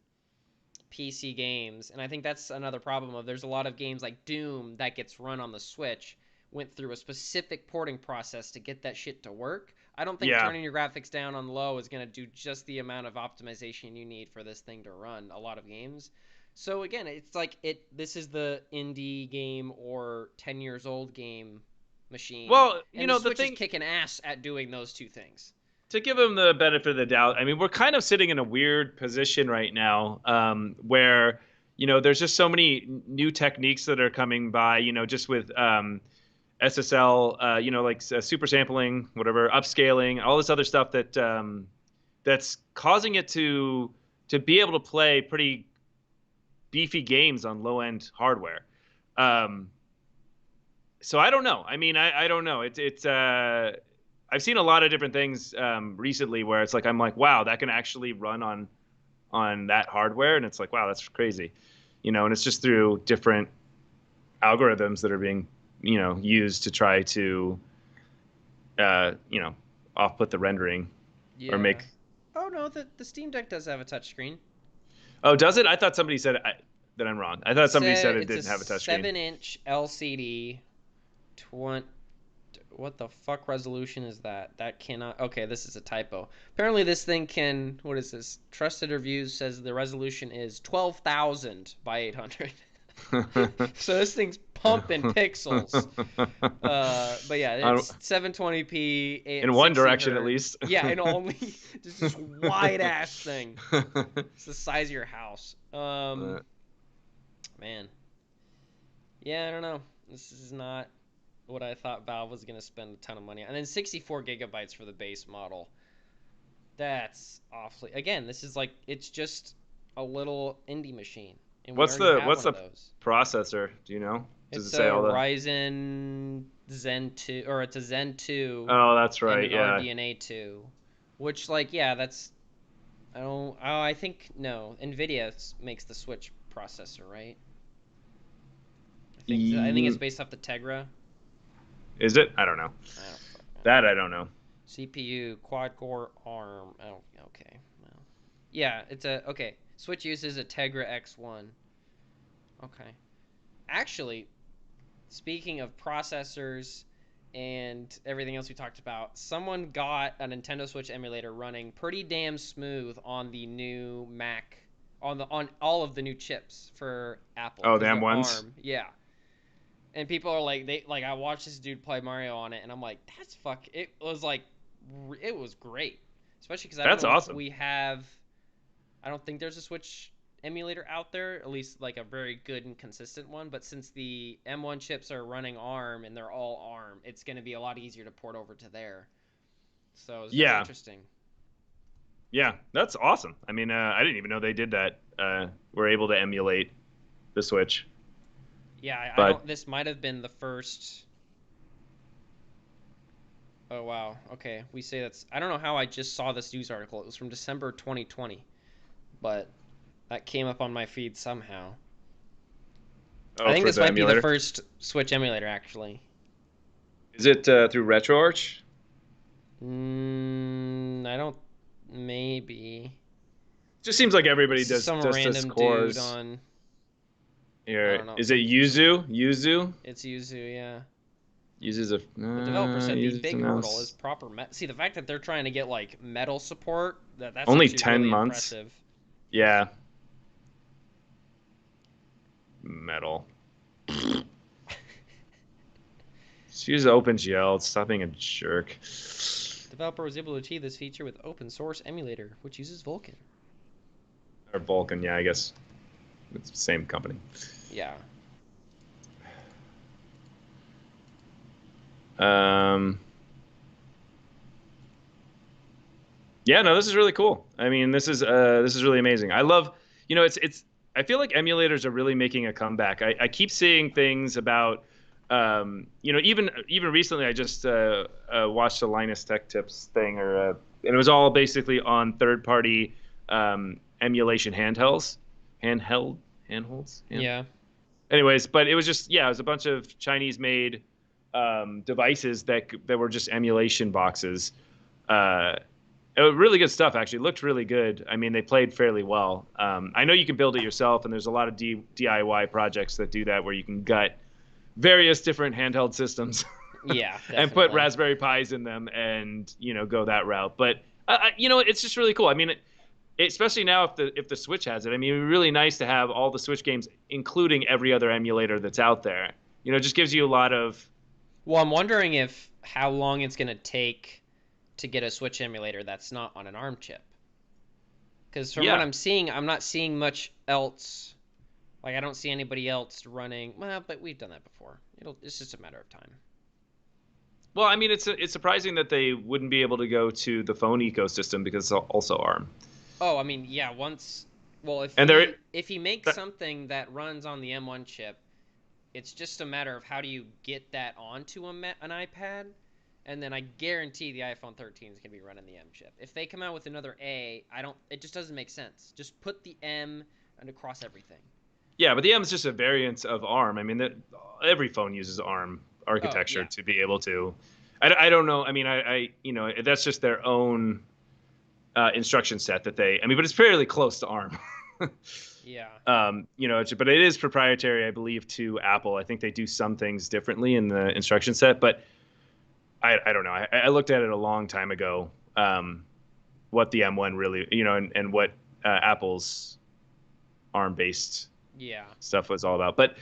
PC games, and I think that's another problem. Of there's a lot of games like Doom that gets run on the Switch went through a specific porting process to get that shit to work. I don't think Yeah. turning your graphics down on low is going to do just the amount of optimization you need for this thing to run a lot of games. So again, it's like this is the indie game or 10 years old game machine, Well, and the the Switch is thing, kicking ass at doing those two things. to give them the benefit of the doubt, I mean, we're kind of sitting in a weird position right now, where there's just so many new techniques that are coming by, just with SSL, like super sampling, whatever, upscaling, all this other stuff that's causing it to be able to play pretty beefy games on low end hardware. Um, so I don't know. I mean, I don't know. It's I've seen a lot of different things recently where it's like I'm like, wow, that can actually run on that hardware, and it's like, wow, that's crazy, and it's just through different algorithms that are being used to try to you know off put the rendering or Yeah. make. Oh no, the Steam Deck does have a touchscreen. Oh, does it? I thought somebody said that I'm wrong. I thought somebody said it It's a didn't have a touchscreen. 7-inch LCD. 20. What the fuck resolution is that? That cannot. Okay, this is a typo. Apparently, this thing can. What is this? Trusted Reviews says the resolution is 12,000 by 800. So this thing's pumping pixels. But yeah, Uh, it's 720p in at one 60 direction at hertz. least. Yeah, and only just this wide ass thing. It's the size of your house. Man, yeah, I don't know. This is not what I thought Valve was gonna spend a ton of money on. And then 64 gigabytes for the base model. That's awfully. Again, this is like it's just a little indie machine, and we what's already the have what's one of the those. processor? Do you know? Does it It's say a all the? Ryzen Zen 2, or it's a Zen 2 Oh, that's and right. an Yeah. RDNA 2, which like yeah, that's I don't. Oh, I think no. Nvidia makes the Switch processor, right? I think it's E- based off the Tegra. Is it? I don't know. I don't fucking know. That I don't know. CPU quad core ARM. Oh, okay. Well, yeah, it's a okay. Switch uses a Tegra X1. Okay. Actually, speaking of processors and everything else we talked about, someone got a Nintendo Switch emulator running pretty damn smooth on the new Mac on all of the new chips for Apple Oh, because the they're M1s. ARM. Yeah. And people are like they like I watched this dude play Mario on it and I'm like that's fuck it was like it was great. Especially cuz I don't That's know if awesome. we have I don't think there's a Switch emulator out there, at least like a very good and consistent one. But since the M1 chips are running ARM and they're all ARM, it's going to be a lot easier to port over to there. So it's very Yeah. interesting. Yeah. That's awesome. I mean, I didn't even know they did that. We're able to emulate the Switch, Yeah, I but don't. This might have been the first. Oh wow. Okay, we say that's. I don't know how I just saw this news article. It was from December 2020, but that came up on my feed somehow. I oh, think for this the might be the emulator, first Switch emulator actually. is it through RetroArch? I don't. Maybe. Just seems like everybody It's just does some just does random dude cores on. I here. don't know. Is it Some. Yuzu? Yuzu It's Yuzu, yeah. uses a The developer said the uses big an hurdle is else. proper. See, the fact that they're trying to get like metal support, that's Only actually 10 really months. impressive. Yeah, metal. Just use OpenGL. Stop being a jerk. Developer was able to achieve this feature with open source emulator, which uses Vulkan. Or Vulkan, yeah, I guess it's the same company. Yeah. Um, yeah, no, this is really cool. I mean, this is really amazing. I love, it's I feel like emulators are really making a comeback. I keep seeing things about even recently I just watched a Linus Tech Tips thing and it was all basically on third party emulation handheld handholds. Yeah. Anyways, but it was just it was a bunch of Chinese made devices that were just emulation boxes. It was really good stuff, actually. It looked really good. I mean, they played fairly well. I know you can build it yourself, and there's a lot of DIY projects that do that where you can gut various different handheld systems Yeah, and put definitely. Raspberry Pis in them and, go that route. But, it's just really cool. I mean, especially now if the Switch has it. I mean, it'd be really nice to have all the Switch games, including every other emulator that's out there. It just gives you a lot of. Well, I'm wondering if how long it's going to take to get a Switch emulator that's not on an ARM chip. Because from what Yeah. I'm seeing, I'm not seeing much else. Like, I don't see anybody else running. Well, but we've done that before. It's just a matter of time. Well, I mean, it's surprising that they wouldn't be able to go to the phone ecosystem because it's also ARM. Oh, I mean, yeah, once. Well, if And there, he makes something that runs on the M1 chip, it's just a matter of how do you get that onto an iPad, and then I guarantee the iPhone 13 is gonna be running the M chip. If they come out with another A, I don't. It just doesn't make sense. Just put the M and across everything. yeah, but the M is just a variant of ARM. I mean, every phone uses ARM Oh architecture yeah, to be able to. I don't know. I mean, that's just their own instruction set that they. I mean, but it's fairly close to ARM. yeah, But it is proprietary, I believe, to Apple. I think they do some things differently in the instruction set, but I don't know. I looked at it a long time ago. What the M1 really, and what Apple's ARM-based yeah, stuff was all about. But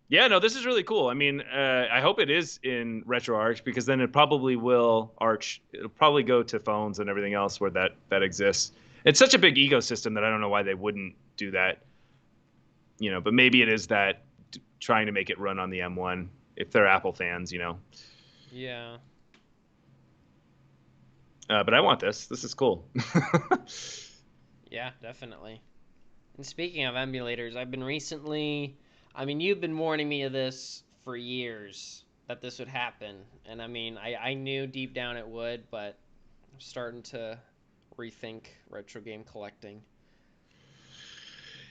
yeah, no, this is really cool. I mean, I hope it is in RetroArch because then it probably will arch. It'll probably go to phones and everything else where that exists. It's such a big ecosystem that I don't know why they wouldn't do that. But maybe it is that trying to make it run on the M1 if they're Apple fans. yeah. But I want this. This is cool. Yeah, definitely. And speaking of emulators, I've been recently. I mean, you've been warning me of this for years that this would happen, and I mean, I knew deep down it would, but I'm starting to rethink retro game collecting.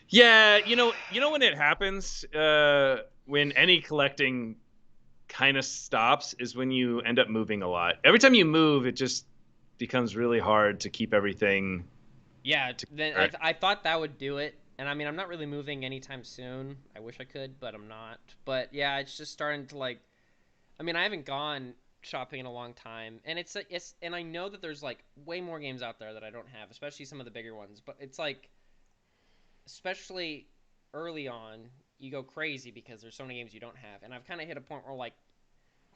Yeah, when it happens, when any collecting kind of stops is when you end up moving a lot. Every time you move, it just becomes really hard to keep everything Yeah, then together. I thought that would do it, and I mean, I'm not really moving anytime soon. I wish I could, but I'm not. But yeah, it's just starting to like. I mean, I haven't gone shopping in a long time, and and I know that there's like way more games out there that I don't have, especially some of the bigger ones. But it's like, especially early on, you go crazy because there's so many games you don't have, and I've kind of hit a point where like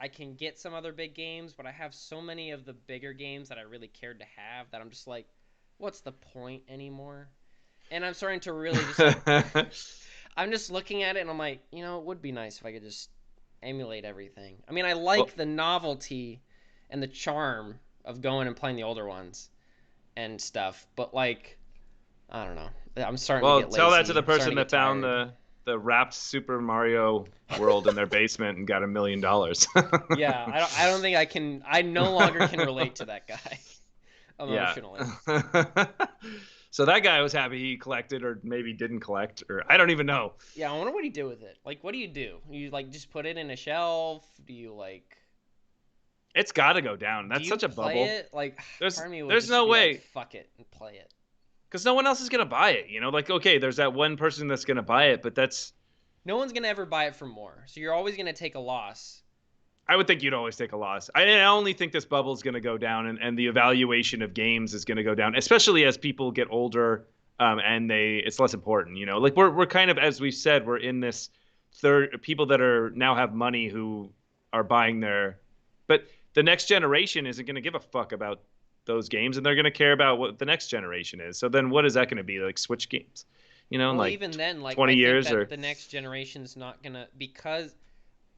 I can get some other big games, but I have so many of the bigger games that I really cared to have that I'm just like, what's the point anymore? And I'm starting to really just like, I'm just looking at it and I'm like, it would be nice if I could just emulate everything. I mean, I Well, like the novelty and the charm of going and playing the older ones and stuff, but like, I don't know. I'm starting to well, get tell that to lazy. the I'm starting person to get that found tired. the wrapped Super Mario world in their basement and got $1 million. Yeah, I don't think I can. I no longer can relate to that guy Yeah. emotionally. So that guy was happy he collected, or maybe didn't collect, or I don't even know. Yeah, I wonder what he did with it. Like, what do? You like just put it in a shelf? Do you like? It's got to go down. Do That's you such a play bubble. it? Like, There's part of me would there's just no be like, way fuck it and play it. because no one else is gonna buy it. Like, okay, there's that one person that's gonna buy it, but that's No one's gonna ever buy it for more, so you're always gonna take a loss. I would think you'd always take a loss. I only think this bubble is going to go down, and the evaluation of games is going to go down, especially as people get older, and it's less important. Like we're kind of, as we've said, we're in this third people that are now have money who are buying but the next generation isn't going to give a fuck about those games, and they're going to care about what the next generation is. So then, what is that going to be like? Switch games, in Well, like even then, like 20 I think years that or the next generation's not gonna because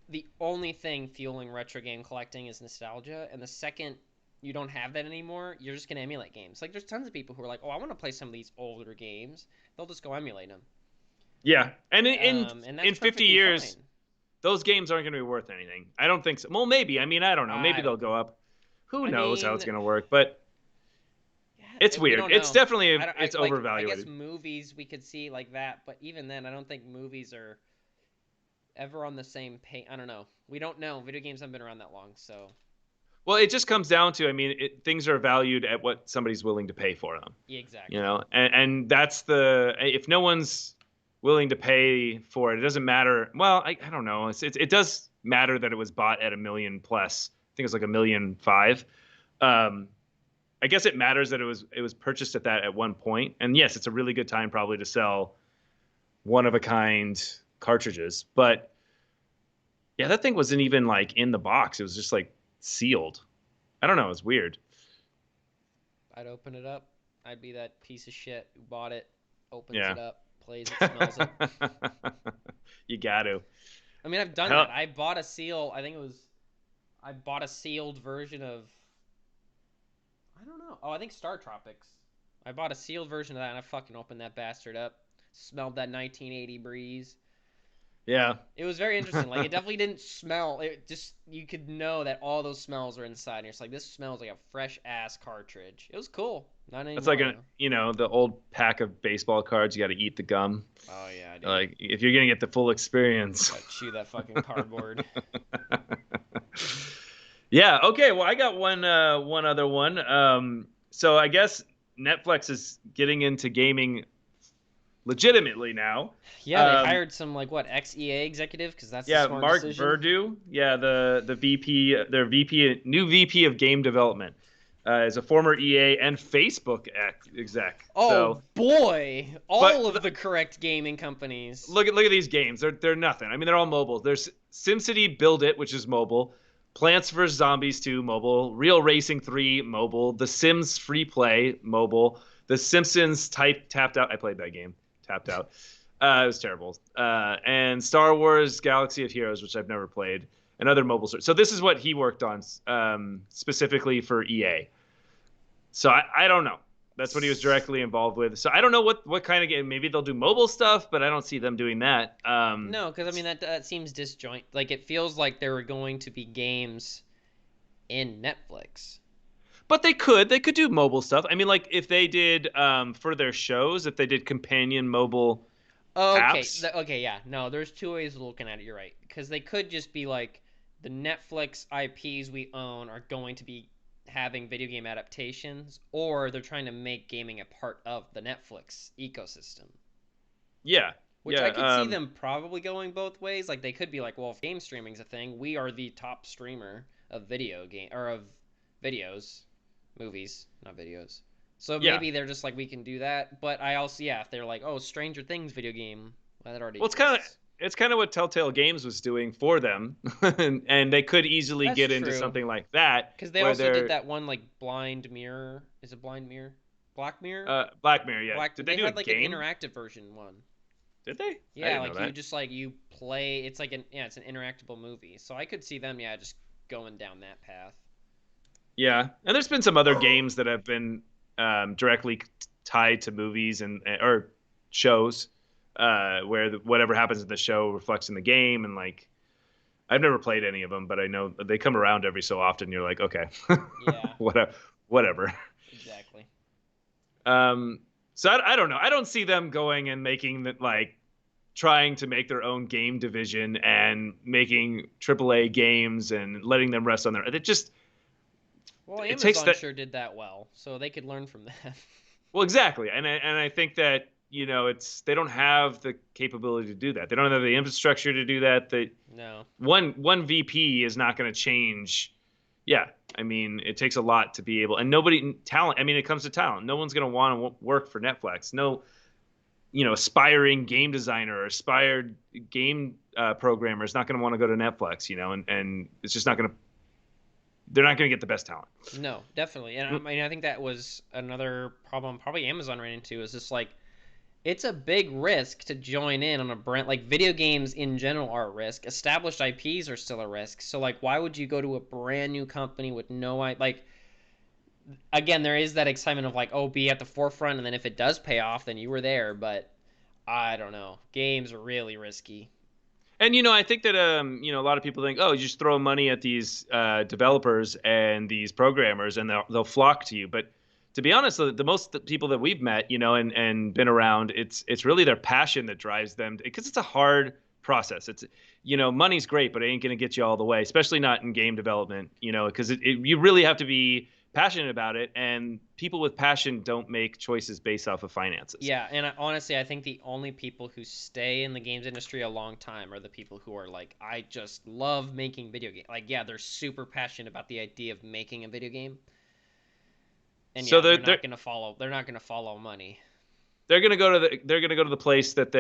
the only thing fueling retro game collecting is nostalgia, and the second you don't have that anymore, you're just gonna emulate games. Like there's tons of people who are like, "Oh, I want to play some of these older games." They'll just go emulate them, yeah. And and that's in 50 perfectly years, fine. those games aren't going to be worth anything. I don't think so. Well, maybe. I mean, I don't know. Maybe I they'll don't go know. up. Who I knows how mean, it's going to work? But it's yeah, we weird. don't It's know. definitely I it's like. I guess overvalued. movies we could see like that, but even then, I don't think movies are ever on the same page. I don't know. We don't know. Video games haven't been around that long, so Well, it just comes down to, I mean, things are valued at what somebody's willing to pay for them. yeah, exactly. And that's if no one's willing to pay for it, it doesn't matter. Well, I don't know. It does matter that it was bought at a million plus. I think it's like 1,000,005. Um, I guess it matters that it was purchased at that at one point. And yes, it's a really good time probably to sell one of a kind cartridges. But yeah, that thing wasn't even like in the box. It was just like sealed. I don't know. It's weird. I'd open it up. I'd be that piece of shit who bought it, opens Yeah. it up, plays it, smells it. You got to. I mean, I've done Hell, that. I bought a seal. I think it was. I bought a sealed version of. I don't know. Oh, I think Star Tropics. I bought a sealed version of that, and I fucking opened that bastard up. Smelled that 1980 breeze. yeah. It was very interesting. Like, it definitely didn't smell. It just you could know that all those smells are inside. And you're just like, this smells like a fresh ass cartridge. It was cool. Not That's like anymore though. the old pack of baseball cards. You got to eat the gum. Oh yeah, dude. Like if you're gonna get the full experience. Gotta chew that fucking cardboard. Yeah. Okay. Well, I got one other one. So I guess Netflix is getting into gaming legitimately now. Yeah, they Um, hired some like what ex-EA executive because that's the yeah, smart Mark decision. Verdu. Yeah, the VP, their VP, new VP of game development, is a former EA and Facebook exec. Oh So, boy, but all of the correct gaming companies. look at these games. They're nothing. I mean, they're all mobile. There's SimCity Build It, which is mobile. Plants vs Zombies 2 mobile. Real Racing 3 mobile. The Sims Free Play mobile. The Simpsons Tapped Out. I played that game. Tapped Out. It was terrible. And Star Wars Galaxy of Heroes, which I've never played, and other mobile. So this is what he worked on specifically for EA. So I don't know. That's what he was directly involved with. So I don't know what kind of game. Maybe they'll do mobile stuff, but I don't see them doing that. No, because I mean that seems disjoint. Like it feels like there were going to be games in Netflix. But they could do mobile stuff. I mean, like if they did for their shows, if they did companion mobile Okay, apps. okay, yeah. No, there's two ways of looking at it. You're right, because they could just be like the Netflix IPs we own are going to be having video game adaptations, or they're trying to make gaming a part of the Netflix ecosystem. Yeah, Which I yeah, could see them probably going both ways. Like they could be like, well, if game streaming's a thing, we are the top streamer of video game or of videos, movies, not videos. So yeah. maybe they're just like we can do that. But I also yeah, if they're like, oh, Stranger Things video game, well, that already Well, exists. it's kind of what Telltale Games was doing for them, and they could easily That's get into true. something like that Because they where also did they're that one like Blind Mirror. Is it Blind Mirror? Black Mirror? Black Mirror. Yeah, Black. did they They do a had like an game? interactive version one. Did they? I Yeah, didn't know like you that. just like you play. It's like an yeah, it's an interactable movie. So I could see them yeah just going down that path. Yeah, and there's been some other games that have been directly tied to movies and or shows, where whatever happens in the show reflects in the game, and like I've never played any of them, but I know they come around every so often. You're like, okay, Yeah, whatever, whatever. exactly. Um, so I don't know. I don't see them going and making that like trying to make their own game division and making AAA games and letting them rest on their. It just Well, it takes Amazon that. sure did that well, so they could learn from that. Well, exactly, and I think that it's they don't have the capability to do that. They don't have the infrastructure to do that. That No. one VP is not going to change. Yeah, I mean, it takes a lot to be able, and nobody talent. I mean, it comes to talent. No one's going to want to work for Netflix. No, aspiring game designer or aspired game programmer is not going to want to go to Netflix. And it's just not going to they're not going to get the best talent. No, definitely. And I mean, I think that was another problem probably Amazon ran into is just like it's a big risk to join in on a brand like video games in general are a risk. Established IPs are still a risk. So like why would you go to a brand new company with no like again, there is that excitement of like, oh, be at the forefront and then if it does pay off, then you were there, but I don't know. Games are really risky. And I think that a lot of people think, oh, you just throw money at these developers and these programmers, and they'll flock to you. But to be honest, the most people that we've met, and been around, it's really their passion that drives them, because it's a hard process. It's money's great, but it ain't gonna get you all the way, especially not in game development. Because you really have to be passionate about it, and people with passion don't make choices based off of finances. Yeah, and honestly, I think the only people who stay in the games industry a long time are the people who are like, I just love making video games. Like, yeah, they're super passionate about the idea of making a video game, and So yeah, they're they're they're not gonna follow. They're not gonna follow money. they're gonna go to the place that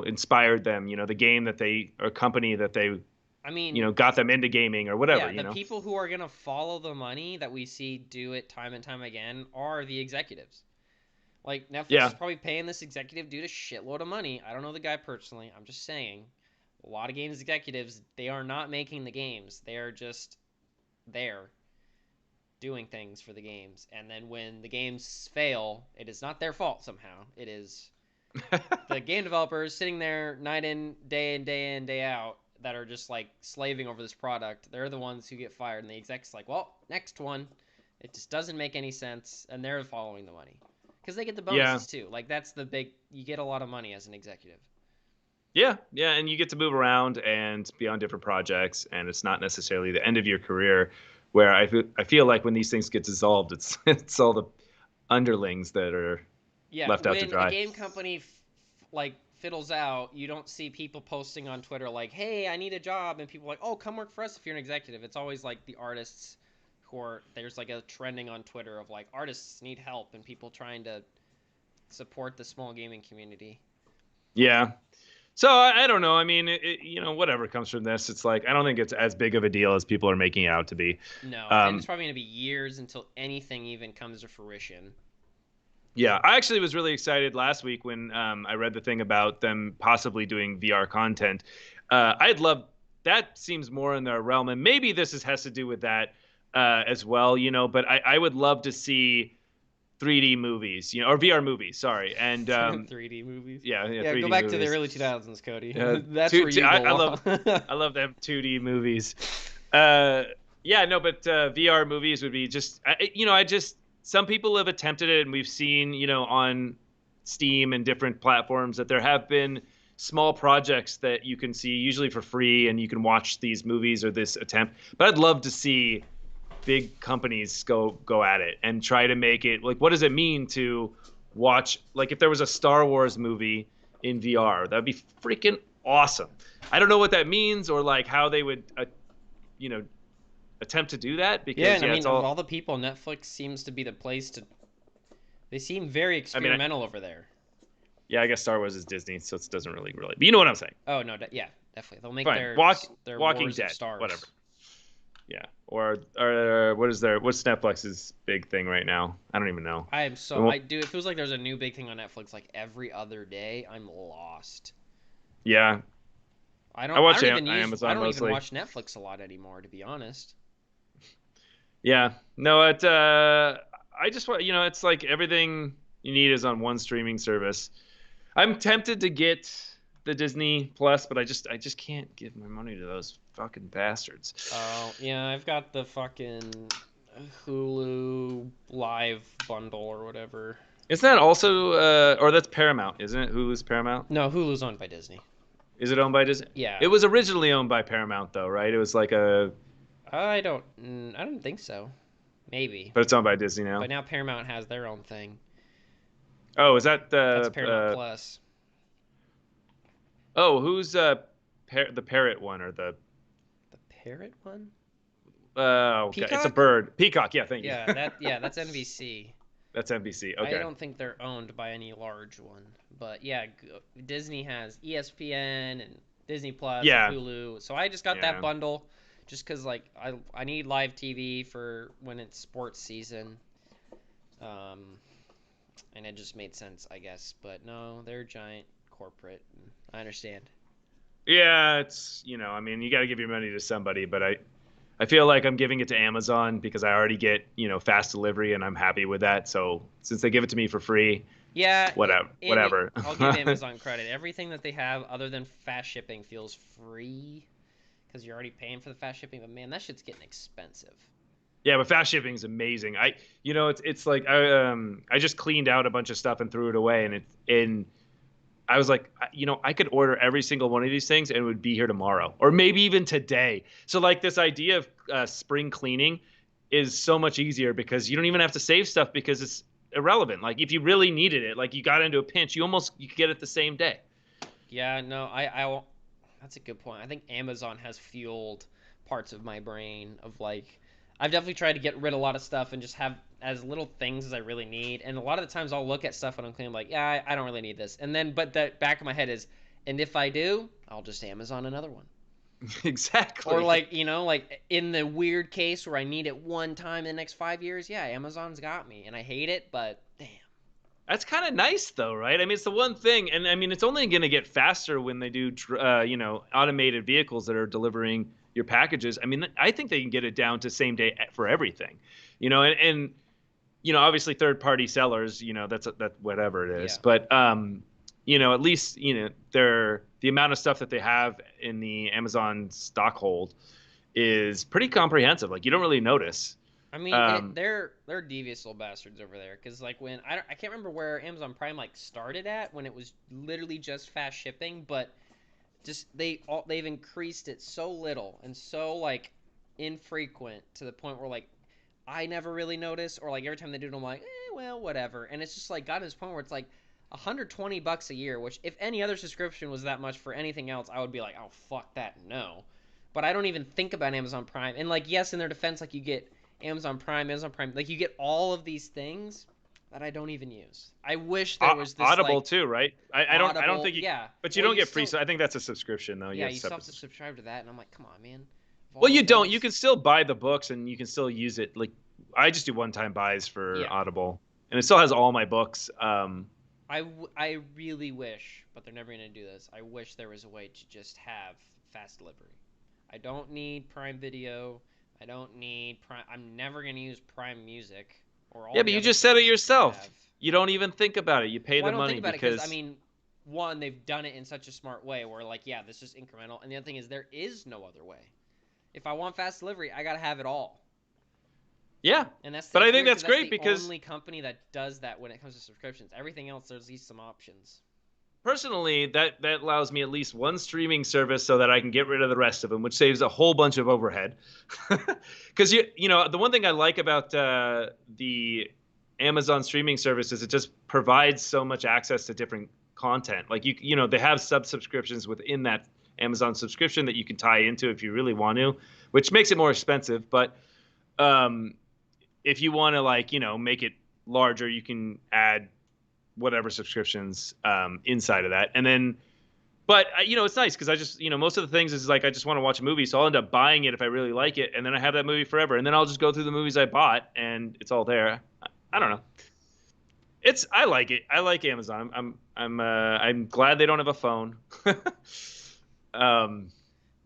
inspired them. The game that they or company that they I mean, got them into gaming or whatever. yeah, the people who are gonna follow the money that we see do it time and time again are the executives. Like Netflix is Yeah, probably paying this executive dude a shitload of money. I don't know the guy personally. I'm just saying, a lot of games executives they are not making the games. They are just there doing things for the games. And then when the games fail, it is not their fault somehow. It is the game developers sitting there night in, day out that are just like slaving over this product. They're the ones who get fired, and the exec's like, well, next one. It just doesn't make any sense, and they're following the money because they get the yeah, bonuses too. Like that's the big. You get a lot of money as an executive. yeah, and you get to move around and be on different projects, and it's not necessarily the end of your career. Where I feel like when these things get dissolved, it's it's all the underlings that are Yeah, left out to when a dry. game company like fiddles out, you don't see people posting on Twitter like, "Hey, I need a job," and people are like, "Oh, come work for us if you're an executive." It's always like the artists who are there's like a trending on Twitter of like artists need help and people trying to support the small gaming community. Yeah. So I don't know. I mean, whatever comes from this, it's like I don't think it's as big of a deal as people are making it out to be. No, and it's Um, probably going to be years until anything even comes to fruition. yeah, I actually was really excited last week when I read the thing about them possibly doing VR content. I'd love that. Seems more in their realm, and maybe has to do with that as well. But I would love to see 3D movies, or VR movies. Sorry, and 3D movies. yeah, Yeah, go 3D back to the movies. early 2000s, Cody. Uh, That's where you I belong. love I love them 2D movies. Uh, yeah, no, but VR movies would be just I just some people have attempted it, and we've seen on Steam and different platforms that there have been small projects that you can see usually for free, and you can watch these movies or this attempt. But I'd love to see big companies go at it and try to make it like, what does it mean to watch, like, if there was a Star Wars movie in VR, that'd be freaking awesome. I don't know what that means, or like how they would you know attempt to do that, Yeah, because and I yeah, it's mean, of all. all the people, Netflix seems to be the place to. They seem very I mean, experimental over there. yeah, I guess Star Wars is Disney, so it doesn't really relate, but you know what I'm saying. Oh no, yeah, definitely. They'll make Fine. their Walking Wars of Dead, whatever. Stars. Yeah, or what's Netflix's big thing right now? I don't even know. I am so We won't- I do. It feels like there's a new big thing on Netflix like every other day. I'm lost. yeah, I I don't. I watch don't even use. I Amazon don't even mostly. watch Netflix a lot anymore, to be honest. Yeah, no, I just want, it's like everything you need is on one streaming service. I'm tempted to get the Disney Plus, but I just can't give my money to those fucking bastards. Oh yeah, I've got the fucking Hulu Live bundle or whatever. Isn't that also or that's Paramount, isn't it? Hulu's Paramount? No, Hulu's owned by Disney. Is it owned by Disney? Yeah, It was originally owned by Paramount though, right? It was like a I don't think so. Maybe, but it's owned by Disney but now. now Paramount has their own thing. Oh, is that That's the Paramount Plus. oh, who's the parrot one, or the The parrot one? okay, it's a Peacock? bird. Peacock, yeah, thank you. That's NBC. That's NBC. I Okay. don't think they're owned by any large one, but yeah, Disney has ESPN and Disney Plus Yeah. and Hulu. So I just got that Yeah. bundle just because like I need live TV for when it's sports season. Um, and it just made sense, I guess. But no, they're giant corporate. I understand. Yeah, it's I mean, you got to give your money to somebody, but I feel like I'm giving it to Amazon because I already get fast delivery and I'm happy with that. So since they give it to me for free, Yeah, whatever, whatever. I'll give Amazon credit. Everything that they have, other than fast shipping, feels free because you're already paying for the fast shipping. But man, that shit's getting expensive. Yeah, but fast shipping is amazing. It's like I just cleaned out a bunch of stuff and threw it away, and I was like, I could order every single one of these things and it would be here tomorrow or maybe even today. So like this idea of spring cleaning is so much easier because you don't even have to save stuff because it's irrelevant. Like if you really needed it, like you got into a pinch, you could get it the same day. Yeah, no, that's a good point. I think Amazon has fueled parts of my brain of like I've definitely tried to get rid of a lot of stuff and just have as little things as I really need. And a lot of the times I'll look at stuff when I'm cleaning, like, yeah, I don't really need this. And then, but the back of my head is, and if I do, I'll just Amazon another one. Or Exactly. like, like in the weird case where I need it one time in the next 5 years, yeah, Amazon's got me. And I hate it, but damn. That's kind of nice though, right? I mean, it's the one thing, and I mean, it's only going to get faster when they do, automated vehicles that are delivering your packages. I mean, I think they can get it down to same day for everything, and obviously third party sellers, that whatever it is, Yeah. but at least they're the amount of stuff that they have in the Amazon stock hold is pretty comprehensive. Like you don't really notice. I mean, Um, they're devious little bastards over there. Cause like when I can't remember where Amazon Prime like started at when it was literally just fast shipping, but just they've increased it so little and so like infrequent to the point where like I never really notice, or like every time they do it, I'm like, well, whatever. And it's just like got to this point where it's like $120 a year, which if any other subscription was that much for anything else, I would be like, oh fuck that, no. But I don't even think about Amazon Prime. And like, yes, in their defense, like you get Amazon Prime, like you get all of these things that I don't even use. I wish there was this Audible like too, right? I don't Audible, think yeah. but you Well, don't you get free. still, So I think that's a subscription though. You yeah, have you to still sub- have to subscribe to that, and I'm like, come on, man. Of Well, all the you don't. You things, can still buy the books and you can still use it. Like I just do one-time buys for yeah. Audible, and it still has all my books. I really wish, but they're never gonna do this. I wish there was a way to just have fast delivery. I don't need Prime Video. I don't need Prime. I'm never gonna use Prime Music or all Yeah, but the you other just said it services they yourself. have. You don't even think about it. You pay Well, I the don't think money about it because I because mean, one, they've done it in such a smart way where like, yeah, this is incremental, and the other thing is there is no other way. If I want fast delivery, I gotta have it all. yeah. And that's But I it's think weird because that's that's great the because only company that does that when it comes to subscriptions. Everything else, there's at least some options. personally that allows me at least one streaming service so that I can get rid of the rest of them, which saves a whole bunch of overhead. Because the one thing I like about the Amazon streaming service is it just provides so much access to different content. Like they have subscriptions within that Amazon subscription that you can tie into if you really want to, which makes it more expensive. But um, if you want to make it larger, you can add whatever subscriptions inside of that, and then but it's nice because I just most of the things is like I just want to watch a movie, so I'll end up buying it if I really like it, and then I have that movie forever, and then I'll just go through the movies I bought, and it's all there. I don't Yeah. know. I like it. I like Amazon. I'm glad they don't have a phone. um,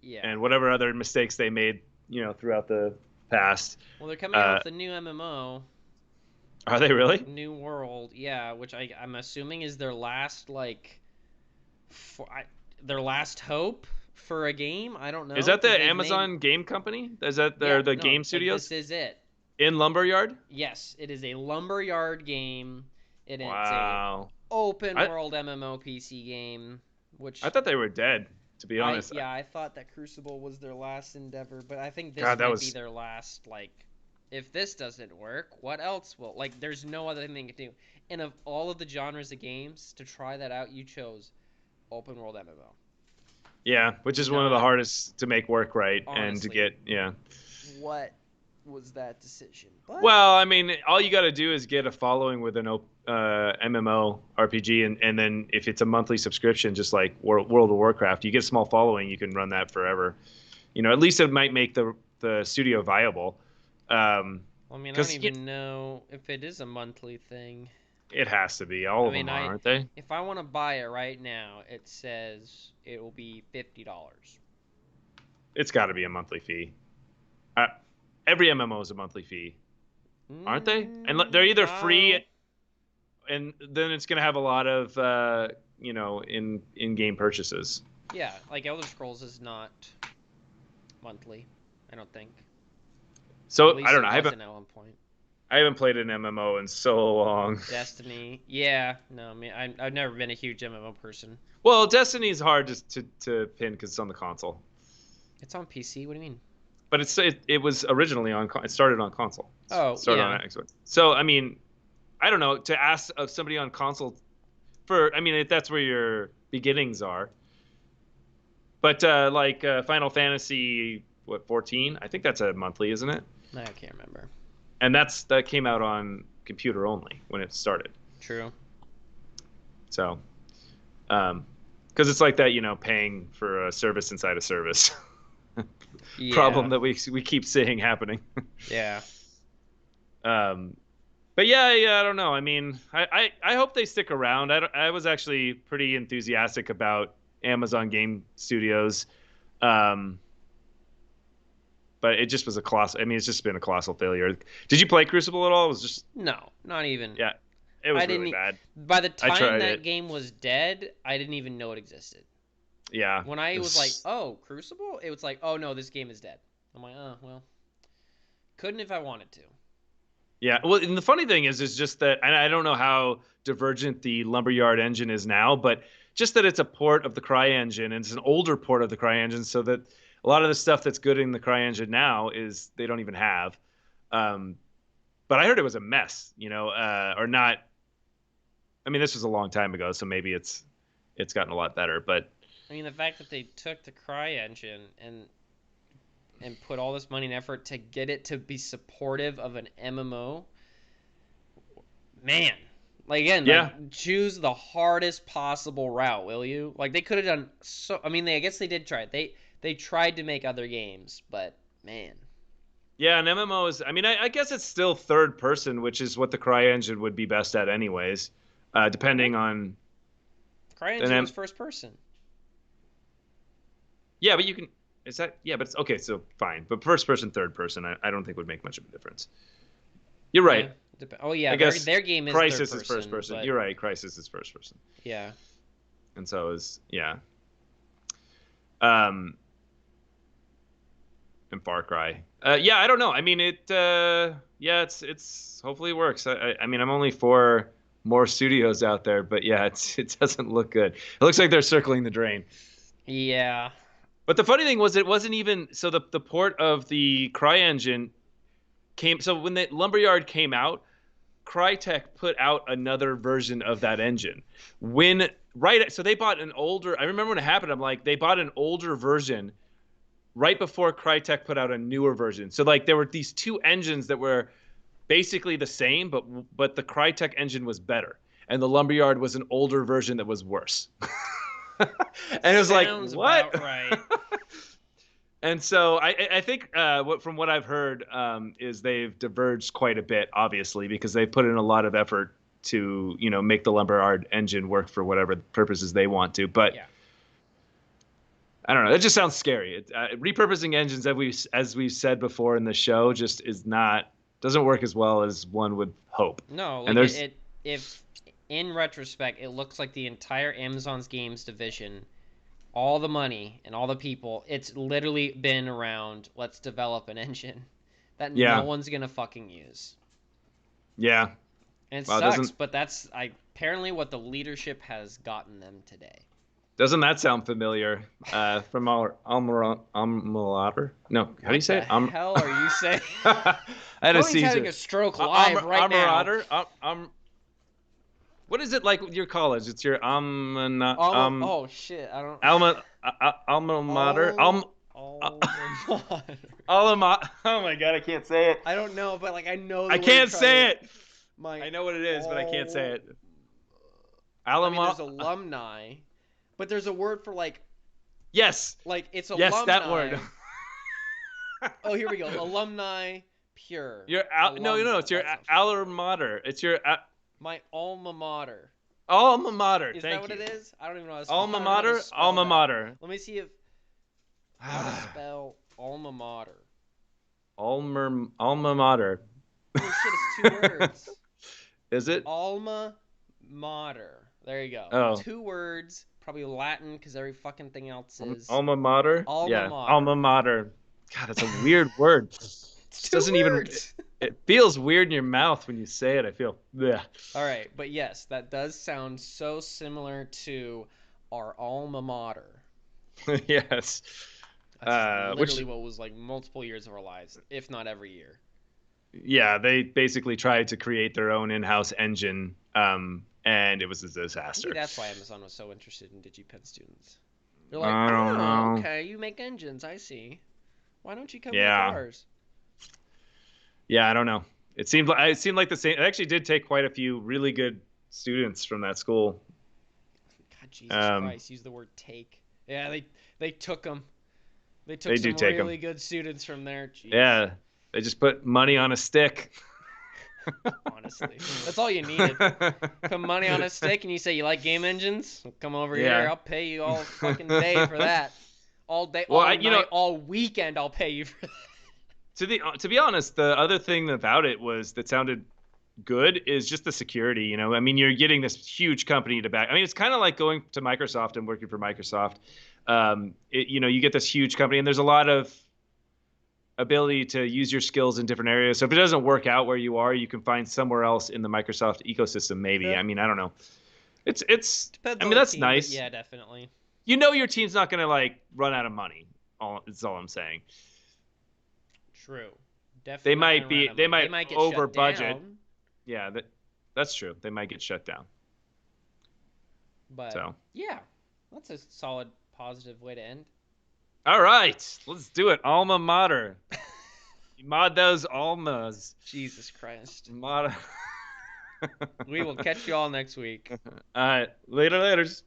Yeah. and whatever other mistakes they made, throughout the past. Well, they're coming out Uh, with a new MMO, are they really? New World. Yeah, which I'm assuming is their last like, for, their last hope for a game. I don't Is know that because the they've made. Amazon game company? Is that Yeah, the no, game this studios is it. in Lumberyard? Yes, it is a lumberyard game. It's a Wow. open I world MMO PC game, I which thought they were dead, to be I honest. yeah, I thought that Crucible was their last endeavor, but I think this God, that might be was their last like if this doesn't work, what else will? Like there's no other thing they can do. And of all of the genres of games to try that out, you chose open world MMO. yeah, which is one of the Not hardest to make work right and to honestly get, yeah. what was that decision. But Well, I mean, all you got to do is get a following with an MMO RPG, and then if it's a monthly subscription, just like World of Warcraft, you get a small following, you can run that forever. At least it might make the studio viable. Well, I mean, I don't Because even know if it is a monthly thing. it has to be. All I of mean, them are, aren't they? if I want to buy it right now, it says it will be $50. It's got to be a monthly fee. Uh, every MMO is a monthly fee, aren't they? And they're either free, No. and then it's going to have a lot of in-game purchases. Yeah, like Elder Scrolls is not monthly. I don't think. At So I least don't it know. wasn't at one point. I haven't played an MMO in so long. Destiny, yeah. No, I mean, I've never been a huge MMO person. Well, Destiny's hard to pin because it's on the console, It's on PC. What do you mean? but it was originally it started on console. Oh, It started yeah. on Xbox. So I mean, I don't know, to ask of somebody on console I mean, if that's where your beginnings are. But Final Fantasy, what, 14? I think that's a monthly, isn't it? I can't remember. And that came out on computer only when it started. True. So, because it's like that, paying for a service inside a service. Problem Yeah. that we keep seeing happening. Yeah. But yeah, I don't know. I mean, I hope they stick around. I was actually pretty enthusiastic about Amazon Game Studios, but it just was a colossal. I mean, it's just been a colossal failure. Did you play Crucible at all? It was just No, not even. yeah, it was I didn't. really bad. By the I time tried that it. game was dead, I didn't even know it existed. Yeah, When I it was like, was, "Oh, Crucible," it was like, "Oh no, this game is dead." I'm like, "Oh well, couldn't if I wanted to." yeah. Well, and the funny thing is just that, and I don't know how divergent the Lumberyard engine is now, but just that it's a port of the CryEngine, and it's an older port of the CryEngine, so that a lot of the stuff that's good in the CryEngine now is they don't even have. Um, but I heard it was a mess, or not. I mean, this was a long time ago, so maybe it's gotten a lot better. But I mean, the fact that they took the CryEngine and put all this money and effort to get it to be supportive of an MMO, man. Like again, yeah, like choose the hardest possible route, will you? Like they could have done so. I mean, I guess they did try it. They tried to make other games, but man, yeah, and MMOs. I mean, I guess it's still third person, which is what the CryEngine would be best at, anyways. Depending what? on CryEngine an was first person. Yeah, but you can. Is that? Yeah, but it's okay. So fine, but first person, third person, I don't think would make much of a difference. You're Yeah. right. Oh yeah, I guess their game is third Crisis is person, first person. but You're right. Crisis is first person, yeah. and so is yeah. Um, and Far Cry. Yeah, I don't know. I mean, yeah, it's hopefully it works. I mean, I'm only for more studios out there, but yeah, it doesn't look good. It looks like they're circling the drain. Yeah. But the funny thing was, it wasn't even so the port of the CryEngine came. So when the Lumberyard came out, Crytek put out another version of that engine. So they bought an older. I remember when it happened. I'm like, they bought an older version right before Crytek put out a newer version. So like there were these two engines that were basically the same, but the Crytek engine was better, and the Lumberyard was an older version that was worse. And it was like, Sounds what? about right. And so I think from what I've heard is they've diverged quite a bit, obviously, because they've put in a lot of effort to make the Lumberyard engine work for whatever purposes they want to. But Yeah. I don't know. It just sounds scary. Repurposing engines, as we've said before in the show, just doesn't work as well as one would hope. No, And like there's if in retrospect, it looks like the entire Amazon's games division, all the money and all the people, it's literally been around, let's develop an engine that no yeah, one's gonna fucking use. yeah. And it Well, sucks, but that's apparently what the leadership has gotten them today. doesn't that sound familiar? From our Almalater? No, how do you What say the it? hell are you saying? I had a Tony's having seizure. a stroke live right now. Armorator? What is it like with your college? It's your Oh shit, I don't. alma mater. Alma mater. Oh my god, I can't say it. I don't know, but like I know. I can't say it. My I know what it is, but I can't say it. I mean, there's Alama. alumni, but there's a word for Yes. it's Yes, alumni. that word. Oh, here we go. Alumni pure. No, no, Alumna. it's your That sounds alma familiar. mater. It's your My alma mater. alma mater. Is that Thank what it you. is? I don't even know how to Alma I don't know how to mater, spell alma that. mater. Let me see if how to spell alma mater. Alma mater. Holy shit, it's two words. Is it? Alma mater. There you go. Oh, Two words, probably Latin because every fucking thing else is alma mater. alma Yeah, alma mater. mater. God, that's a weird word. It's It two doesn't even. words. It feels weird in your mouth when you say it. I feel. Yeah. All right, but yes, that does sound so similar to our alma mater. Yes. That's Which literally what was like multiple years of our lives, if not every year. yeah, they basically tried to create their own in-house engine, and it was a Maybe disaster. that's why Amazon was so interested in DigiPen students. They're like, I don't oh, know. okay, you make engines, I see. Why don't you come make Yeah, ours? yeah, I don't know. It seemed like the same. It actually did take quite a few really good students from that school. God, Jesus Um, Christ, use the word take. Yeah, they took them. They took they do some take them. really good students from there. Jeez, Yeah, they just put money on a stick. honestly, that's all you needed. Put money on a stick, and you say you like game engines? Well, come over here. Yeah. I'll pay you all fucking day for that. All day, Well, all night, all weekend. I'll pay you for that. to be honest, the other thing about it was that sounded good is just the security. I mean, you're getting this huge company to back. I mean, it's kind of like going to Microsoft and working for Microsoft. You get this huge company, and there's a lot of ability to use your skills in different areas. So if it doesn't work out where you are, you can find somewhere else in the Microsoft ecosystem. Maybe. Yeah, I mean, I don't know. It's. depends I on mean, the that's team, but nice. yeah, definitely. Your team's not gonna like run out of money. That's all I'm saying. True. Definitely not gonna run out of They money. They might might get over shut budget. down, Yeah, that's true. They might get shut down. but So, yeah, that's a solid, positive way to end. all right, let's do it. Alma mater. Mod those almas. Jesus Christ. Mod. We will catch you all next week. All right, later, later's.